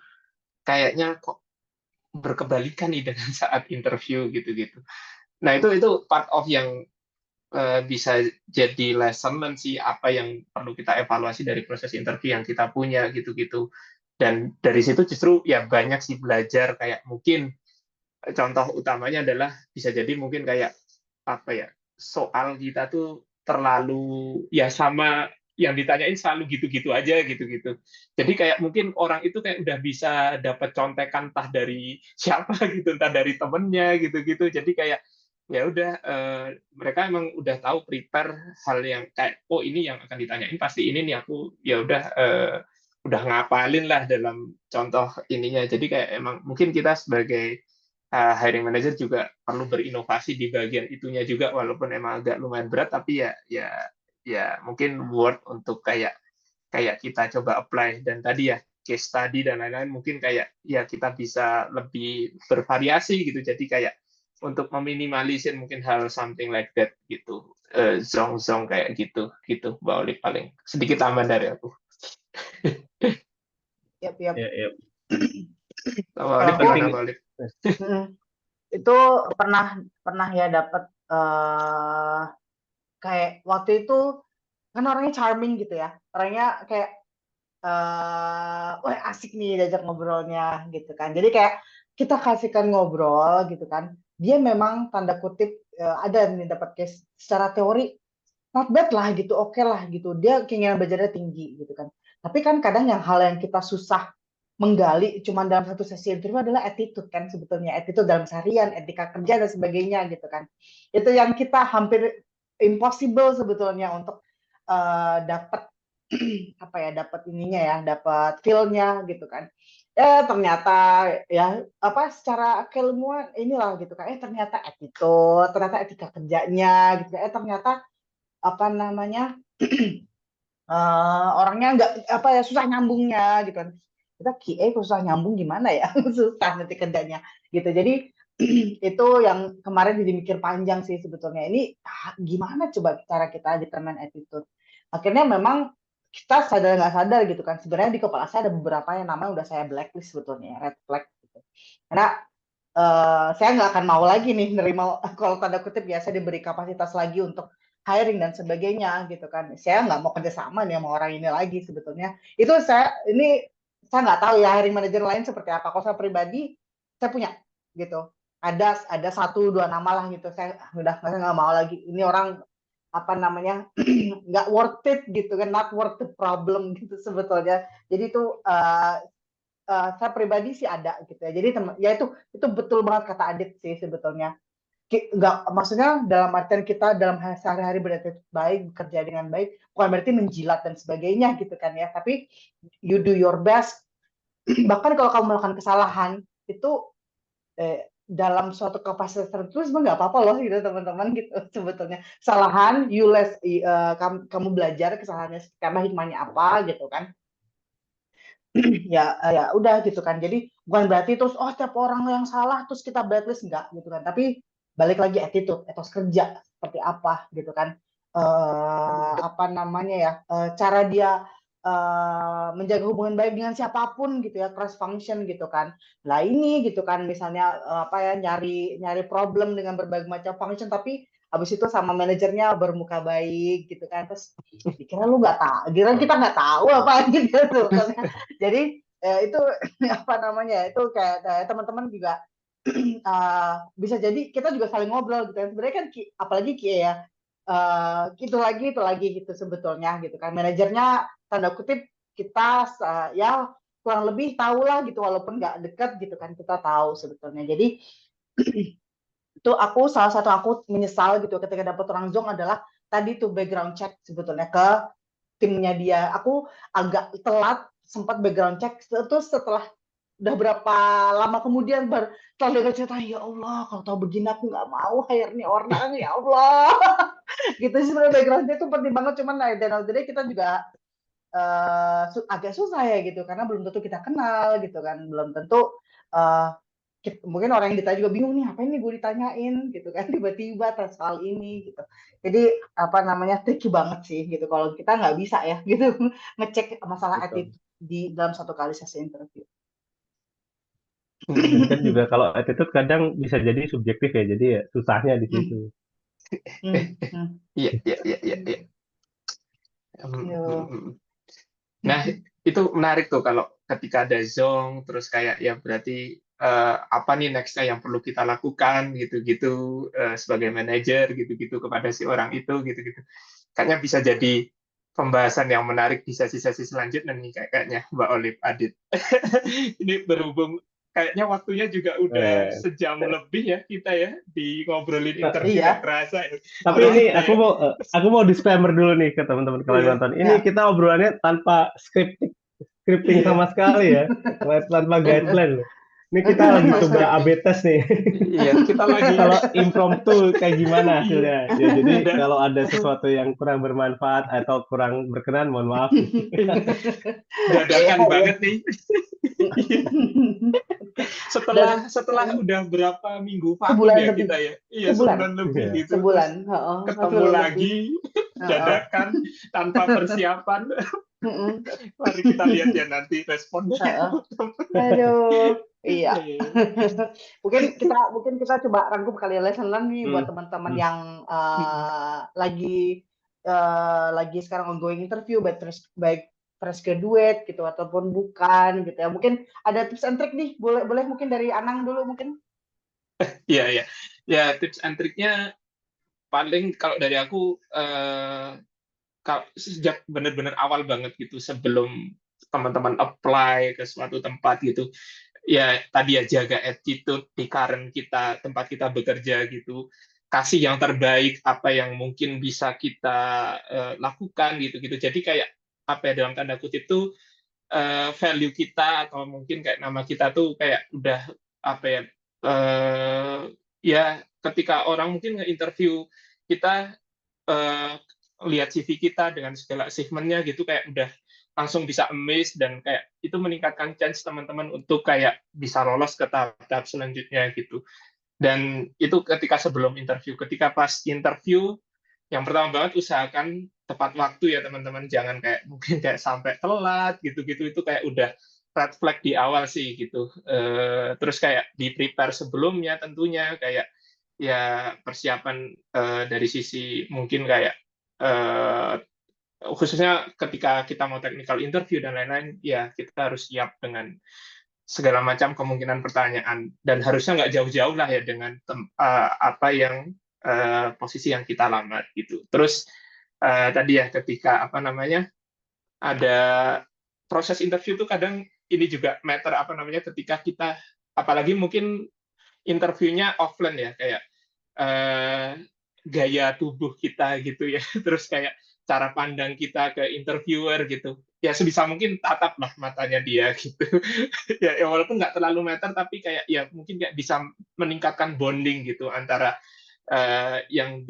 kayaknya kok berkebalikan nih dengan saat interview gitu-gitu. Nah itu part of yang bisa jadi lesson learn sih apa yang perlu kita evaluasi dari proses interview yang kita punya gitu-gitu. Dan dari situ justru ya banyak sih belajar kayak mungkin contoh utamanya adalah bisa jadi mungkin kayak apa ya soal kita tuh terlalu ya sama yang ditanyain selalu gitu-gitu aja gitu-gitu. Jadi kayak mungkin orang itu kayak udah bisa dapat contekan entah dari siapa gitu, entah dari temennya gitu-gitu. Jadi kayak ya udah mereka emang udah tahu prepare hal yang kayak oh ini yang akan ditanyain pasti ini nih aku ya udah ngapalin lah dalam contoh ininya. Jadi kayak emang mungkin kita sebagai hiring manager juga perlu berinovasi di bagian itunya juga walaupun emang agak lumayan berat tapi ya mungkin worth untuk kayak kayak kita coba apply dan tadi ya case study dan lain-lain mungkin kayak ya kita bisa lebih bervariasi gitu jadi kayak untuk meminimalisir mungkin hal something like that gitu zong kayak gitu gitu Mbak Oli paling sedikit tambahan dari aku. Yap. Ya, ya. Mbak Oli Kalau aku Penting. gimana Mbak Oli? itu pernah ya dapat kayak waktu itu kan orangnya charming gitu ya, orangnya kayak wah asik nih diajak ngobrolnya gitu kan. Jadi kayak kita kasihkan ngobrol gitu kan. Dia memang tanda kutip ada nih dapat case secara teori not bad lah gitu, oke lah gitu. Dia keinginan belajarnya tinggi gitu kan. Tapi kan kadang hal yang kita susah menggali cuma dalam satu sesi interview adalah attitude kan sebetulnya. Attitude dalam seharian, etika kerja dan sebagainya gitu kan. Itu yang kita hampir impossible sebetulnya untuk dapat apa ya dapat ininya ya dapat feel-nya gitu kan ternyata ya apa secara keilmuan inilah gitu kan, ternyata attitude, ternyata etika kerjanya gitu, ternyata apa namanya orangnya nggak apa ya susah nyambungnya gitu kan. Kita QA kok susah nyambung gimana ya? Susah nanti kerjanya gitu. Jadi itu yang kemarin jadi mikir panjang sih sebetulnya. Ini gimana coba cara kita determine attitude. Akhirnya memang kita sadar nggak sadar gitu kan. Sebenarnya di kepala saya ada beberapa yang namanya udah saya blacklist sebetulnya, red flag gitu. Karena saya nggak akan mau lagi nih nerima kalau tanda kutip ya saya diberi kapasitas lagi untuk hiring dan sebagainya gitu kan. Saya nggak mau kerjasama nih sama orang ini lagi sebetulnya. Itu saya nggak tahu ya hiring manager lain seperti apa. Kalau saya pribadi saya punya gitu. Ada satu dua nama lah gitu. Saya udah nggak mau lagi. Ini orang apa namanya nggak worth it gitu kan, not worth the problem gitu sebetulnya. Jadi itu saya pribadi sih ada gitu ya. Jadi ya itu betul banget kata Adit sih sebetulnya. Nggak, maksudnya dalam artian kita dalam sehari-hari berattitude baik, bekerja dengan baik, bukan berarti menjilat dan sebagainya gitu kan ya. Tapi you do your best. Bahkan kalau kamu melakukan kesalahan itu dalam suatu kapasitas tertentu sebenarnya nggak apa-apa loh gitu teman-teman gitu sebetulnya. Kesalahan, kamu belajar kesalahannya karena hikmahnya apa gitu kan. Ya udah gitu kan. Jadi bukan berarti terus setiap orang yang salah terus kita blacklist enggak gitu kan. Tapi balik lagi attitude, etos kerja seperti apa gitu kan. Apa namanya ya? Cara dia menjaga hubungan baik dengan siapapun gitu ya, cross function gitu kan. Lah ini gitu kan misalnya apa ya nyari problem dengan berbagai macam function tapi habis itu sama manajernya bermuka baik gitu kan. Terus dikira lu nggak tahu, kira kita nggak tahu apa gitu kan. Jadi itu apa namanya itu kayak teman-teman juga bisa jadi kita juga saling ngobrol gitu kan. Sebenarnya kan apalagi ya itu lagi gitu sebetulnya gitu kan. Manajernya tanda kutip kita ya kurang lebih tahu lah gitu walaupun nggak dekat gitu kan kita tahu sebetulnya. Jadi itu salah satu aku menyesal gitu ketika dapat orang Zong adalah tadi tuh background check sebetulnya ke timnya dia. Aku agak telat sempat background check terus setelah udah berapa lama kemudian setelah dengar cerita ya Allah kalau tahu begini aku nggak mau hire nih orang ya Allah gitu sih sebenarnya backgroundnya itu penting banget cuman dan of the day kita juga agak susah ya gitu karena belum tentu kita kenal gitu kan belum tentu uh, mungkin orang yang ditanya juga bingung nih apa ini gue ditanyain gitu kan tiba-tiba atas hal ini gitu jadi apa namanya tricky banget sih gitu kalau kita nggak bisa ya gitu ngecek masalah Betul. attitude di dalam satu kali sesi interview. Dan kan juga kalau attitude kadang bisa jadi subjektif ya, jadi ya susahnya di situ. Iya, iya, iya, iya, iya. Yo. Nah, itu menarik tuh kalau ketika ada zong, terus kayak ya berarti apa nih nextnya yang perlu kita lakukan gitu-gitu sebagai manajer gitu-gitu kepada si orang itu gitu-gitu. Kayaknya bisa jadi pembahasan yang menarik di sesi-sesi selanjutnya nih kayaknya Mbak Olive Adit. Ini berhubung kayaknya waktunya juga udah Eh, sejam lebih ya kita ya di ngobrolin interview Iya. nggak kerasa ya. Tapi Padahal ini kita ya. aku mau disclaimer dulu nih ke teman-teman kalau yang Iya, nonton. Ini Ya. kita obrolannya tanpa scripting iya. sama sekali ya, tanpa guideline loh. Ini kita lagi Tanpa coba scripting. AB test nih. Iya, kita lagi Kalau impromptu kayak gimana iya. hasilnya. Ya, jadi Dan kalau ada sesuatu yang kurang bermanfaat atau kurang berkenan, mohon maaf. dadakan Ya, banget nih. dan setelah udah berapa minggu vakum sebulan ya lebih kita ya. Iya, sebulan sebulan lebih Iya. gitu. Terus ketemu sebulan lebih. lagi dadakan tanpa persiapan. Mari kita lihat ya nanti responnya. Aduh, iya. Iya. Mungkin kita coba rangkum kali ya lesson learn nih buat teman-teman Hmm. yang lagi sekarang ongoing interview baik fresh graduate gitu ataupun bukan gitu ya. Mungkin ada tips and trick nih. Boleh mungkin dari Anang dulu mungkin. Iya, iya. Ya, tips and triknya paling kalau dari aku sejak benar-benar awal banget gitu sebelum teman-teman apply ke suatu tempat gitu ya tadi ya jaga attitude di current kita tempat kita bekerja gitu kasih yang terbaik apa yang mungkin bisa kita lakukan gitu gitu jadi kayak apa ya dalam tanda kutip itu value kita atau mungkin kayak nama kita tuh kayak udah apa ya, ya ketika orang mungkin nge-interview kita, lihat CV kita dengan segala achievement-nya gitu, kayak udah langsung bisa amazed, dan kayak itu meningkatkan chance teman-teman untuk kayak bisa lolos ke tahap-tahap selanjutnya gitu. Dan itu ketika sebelum interview. Ketika pas interview, yang pertama banget usahakan tepat waktu ya teman-teman, jangan kayak mungkin kayak sampai telat gitu-gitu, itu kayak udah red flag di awal sih gitu. Terus kayak di prepare sebelumnya tentunya, kayak ya persiapan dari sisi mungkin kayak khususnya ketika kita mau technical interview dan lain-lain, ya kita harus siap dengan segala macam kemungkinan pertanyaan, dan harusnya nggak jauh-jauh lah ya dengan apa yang posisi yang kita lamar gitu. Terus tadi ya ketika apa namanya ada proses interview tuh kadang ini juga matter apa namanya, ketika kita apalagi mungkin interviewnya offline ya, kayak eh, gaya tubuh kita gitu ya, terus kayak cara pandang kita ke interviewer gitu, ya sebisa mungkin tatap lah matanya dia gitu. Ya walaupun nggak terlalu meter, tapi kayak ya mungkin kayak bisa meningkatkan bonding gitu antara yang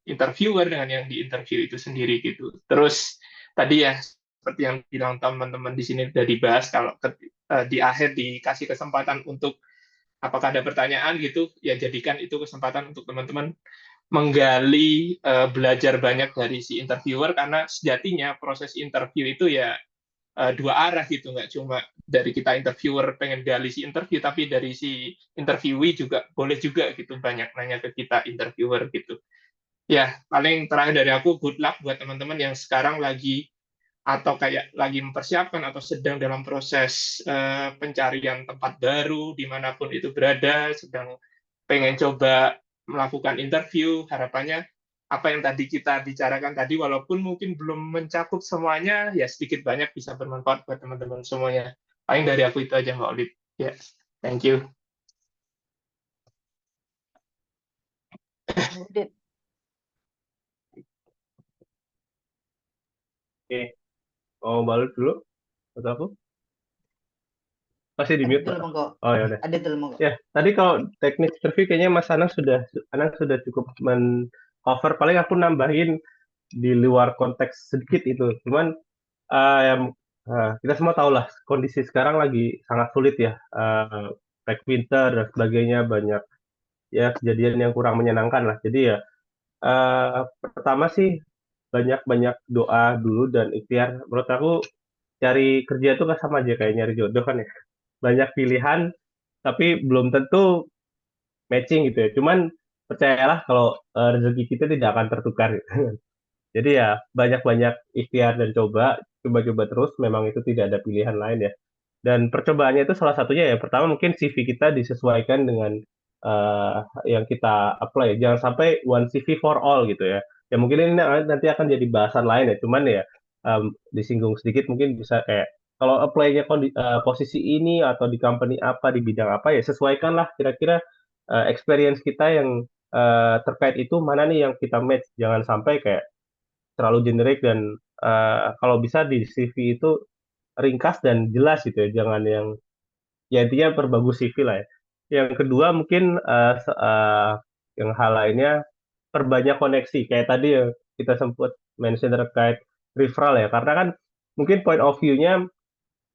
interviewer dengan yang diinterview itu sendiri gitu. Terus tadi ya seperti yang bilang teman-teman di sini udah dibahas, kalau di akhir dikasih kesempatan untuk apakah ada pertanyaan gitu, ya jadikan itu kesempatan untuk teman-teman menggali, belajar banyak dari si interviewer, karena sejatinya proses interview itu ya dua arah gitu, nggak cuma dari kita interviewer pengen gali si interview, tapi dari si interviewee juga boleh juga gitu banyak nanya ke kita interviewer gitu. Ya paling terakhir dari aku, good luck buat teman-teman yang sekarang lagi atau kayak lagi mempersiapkan atau sedang dalam proses pencarian tempat baru dimanapun itu berada, sedang pengen coba melakukan interview. Harapannya apa yang tadi kita bicarakan tadi, walaupun mungkin belum mencakup semuanya, ya sedikit banyak bisa bermanfaat buat teman-teman semuanya. Paling dari aku itu aja, Mbak Olip. Ya, thank you. Udit. Oke, mau balik dulu atau aku? Masih di Adit mute, dulu Pak. monggo. Oh ya udah. Adit dulu monggo. Ya, tadi kalau teknik interview kayaknya Mas Anang sudah cukup men-cover. Paling aku nambahin di luar konteks sedikit itu. Cuman yang kita semua tahu lah kondisi sekarang lagi sangat sulit ya. Black winter dan sebagainya, banyak ya kejadian yang kurang menyenangkan lah. Jadi ya pertama sih banyak-banyak doa dulu dan ikhtiar. Menurut aku cari kerja itu kan sama aja kayak nyari jodoh kan ya. Banyak pilihan tapi belum tentu matching gitu ya. Cuman percayalah kalau rezeki kita tidak akan tertukar gitu. Jadi ya banyak-banyak ikhtiar dan coba-coba terus. Memang itu tidak ada pilihan lain ya. Dan percobaannya itu salah satunya ya pertama mungkin CV kita disesuaikan dengan eh, yang kita apply. Jangan sampai one CV for all gitu ya. Ya mungkin ini nanti akan jadi bahasan lain ya. Cuman ya disinggung sedikit mungkin bisa kayak kalau apply-nya posisi ini atau di company apa di bidang apa ya sesuaikanlah kira-kira experience kita yang terkait itu mana nih yang kita match. Jangan sampai kayak terlalu generik dan kalau bisa di CV itu ringkas dan jelas gitu ya, jangan yang ya intinya perbagus CV lah ya. Yang kedua mungkin yang hal lainnya perbanyak koneksi kayak tadi ya kita sempat mention terkait referral ya, karena kan mungkin point of view-nya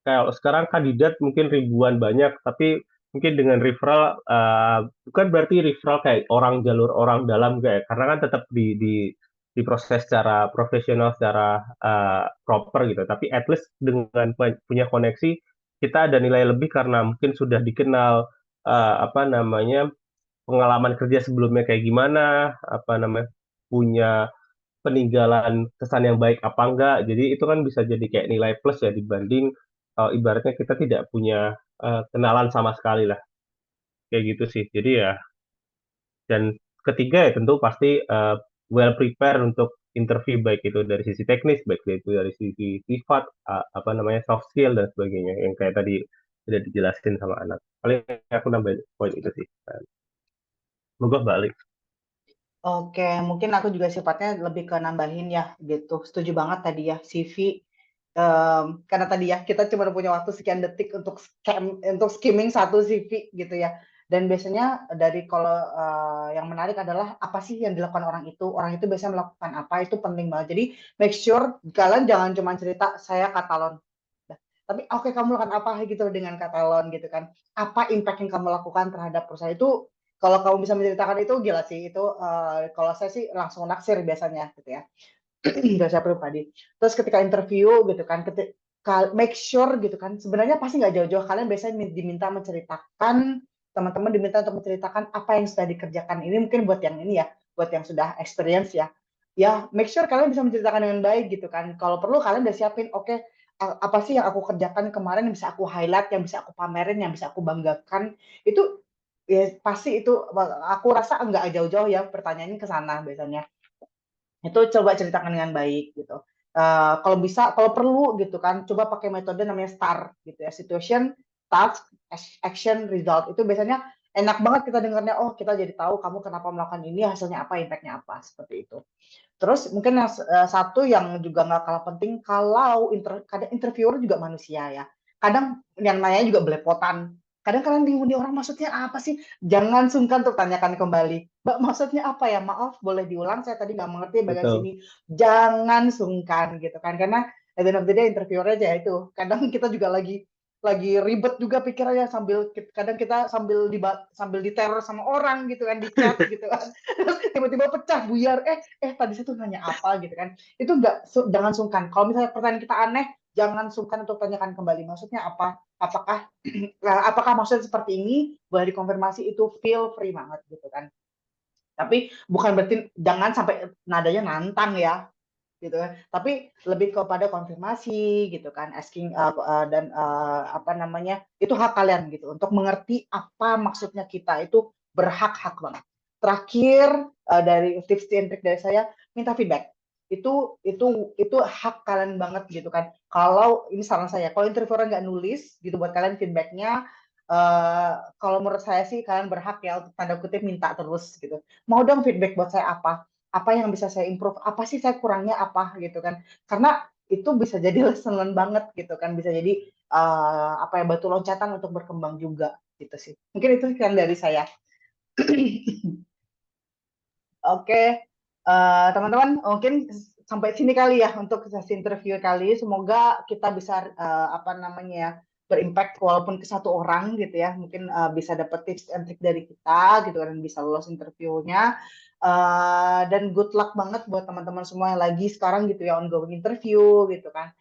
kayak sekarang kandidat mungkin ribuan banyak, tapi mungkin dengan referral bukan berarti referral kayak orang jalur orang dalam kayak, karena kan tetap diproses secara profesional, secara proper gitu. Tapi at least dengan punya koneksi kita ada nilai lebih karena mungkin sudah dikenal apa namanya pengalaman kerja sebelumnya kayak gimana, apa namanya punya peninggalan kesan yang baik apa enggak. Jadi itu kan bisa jadi kayak nilai plus ya dibanding ibaratnya kita tidak punya kenalan sama sekali lah. Kayak gitu sih. Jadi ya dan ketiga ya tentu pasti well prepare untuk interview baik itu dari sisi teknis, baik itu dari sisi sifat, apa namanya soft skill dan sebagainya yang kayak tadi sudah dijelasin sama anak. Paling aku nambahin poin itu sih. Semoga balik. Oke, mungkin aku juga sifatnya lebih ke nambahin ya gitu. Setuju banget tadi ya, CV karena tadi ya kita cuma punya waktu sekian detik untuk skimming satu CV gitu ya. Dan biasanya dari kalau yang menarik adalah apa sih yang dilakukan orang itu biasanya melakukan apa, itu penting banget. Jadi make sure kalian jangan cuma cerita saya Katalon. Nah, tapi oke, kamu lakukan apa gitu dengan Katalon gitu kan. Apa impact yang kamu lakukan terhadap perusahaan itu, kalau kamu bisa menceritakan itu gila sih. Itu kalau saya sih langsung naksir biasanya gitu ya. Nggak saya pribadi. Terus ketika interview gitu kan, make sure gitu kan, sebenarnya pasti nggak jauh-jauh kalian biasanya diminta menceritakan, teman-teman diminta untuk menceritakan apa yang sudah dikerjakan. Ini mungkin buat yang ini ya, buat yang sudah experience ya. Ya, make sure kalian bisa menceritakan dengan baik gitu kan. Kalau perlu kalian udah siapin, oke, apa sih yang aku kerjakan kemarin yang bisa aku highlight, yang bisa aku pamerin, yang bisa aku banggakan. Itu ya pasti itu aku rasa nggak jauh-jauh ya pertanyaannya ke sana biasanya. Itu coba ceritakan dengan baik gitu. Kalau bisa, kalau perlu gitu kan, coba pakai metode namanya STAR gitu ya, situation, task, action, result. Itu biasanya enak banget kita dengarnya, oh kita jadi tahu kamu kenapa melakukan ini, hasilnya apa, impactnya apa, seperti itu. Terus mungkin yang satu yang juga nggak kalah penting, kalau kadang interviewer juga manusia ya. Kadang yang nanya juga belepotan. Kadang kalian bingung nih orang maksudnya apa sih? Jangan sungkan untuk tanyakan kembali. Mbak maksudnya apa ya? Maaf, boleh diulang? Saya tadi nggak mengerti bagian Betul. sini. Jangan sungkan gitu kan. Karena at the end of the day interviewer aja itu. Kadang kita juga lagi ribet juga pikirannya, kadang kita sambil diteror sama orang gitu kan, di chat gitu kan. Terus tiba-tiba pecah buyar, tadi saya tuh nanya apa gitu kan. Itu jangan sungkan. Kalau misalnya pertanyaan kita aneh, jangan sungkan untuk tanyakan kembali. Maksudnya apa? Apakah maksudnya seperti ini? Boleh dikonfirmasi, itu feel free banget gitu kan. Tapi bukan berarti jangan sampai nadanya nantang ya gitu kan. Tapi lebih kepada konfirmasi gitu kan, asking dan apa namanya, itu hak kalian gitu untuk mengerti apa maksudnya kita, itu berhak-hak banget. Terakhir dari tips and trik dari saya, minta feedback. Itu hak kalian banget gitu kan. Kalau ini saran saya, kalau interviewer nggak nulis gitu buat kalian feedbacknya, kalau menurut saya sih kalian berhak ya untuk tanda kutip minta terus gitu. Mau dong feedback buat saya apa yang bisa saya improve, apa sih saya kurangnya apa gitu kan. Karena itu bisa jadi lesson learn banget gitu kan, bisa jadi apa ya, batu loncatan untuk berkembang juga gitu sih. Mungkin itu sekian dari saya. Oke, teman-teman, mungkin sampai sini kali ya untuk sesi interview kali. Semoga kita bisa apa namanya ya, berimpact walaupun ke satu orang gitu ya. Mungkin bisa dapat tips and trick dari kita gitu kan, dan bisa lolos interviewnya. Dan good luck banget buat teman-teman semua yang lagi sekarang gitu ya ongoing interview gitu kan.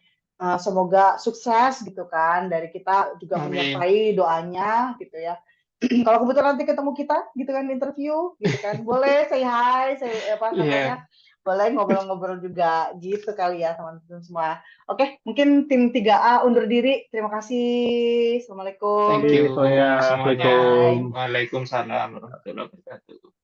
Semoga sukses gitu kan. Dari kita juga Amin. menyertai doanya gitu ya. Kalau kebetulan nanti ketemu kita gitu kan interview gitu kan, boleh say hi, apa namanya, boleh ngobrol-ngobrol juga gitu kali ya teman-teman semua. Oke, mungkin tim 3A undur diri. Terima kasih. Thank Assalamualaikum. you Jadi, Soya, semuanya. Assalamualaikum. Waalaikumsalam warahmatullahi wabarakatuh.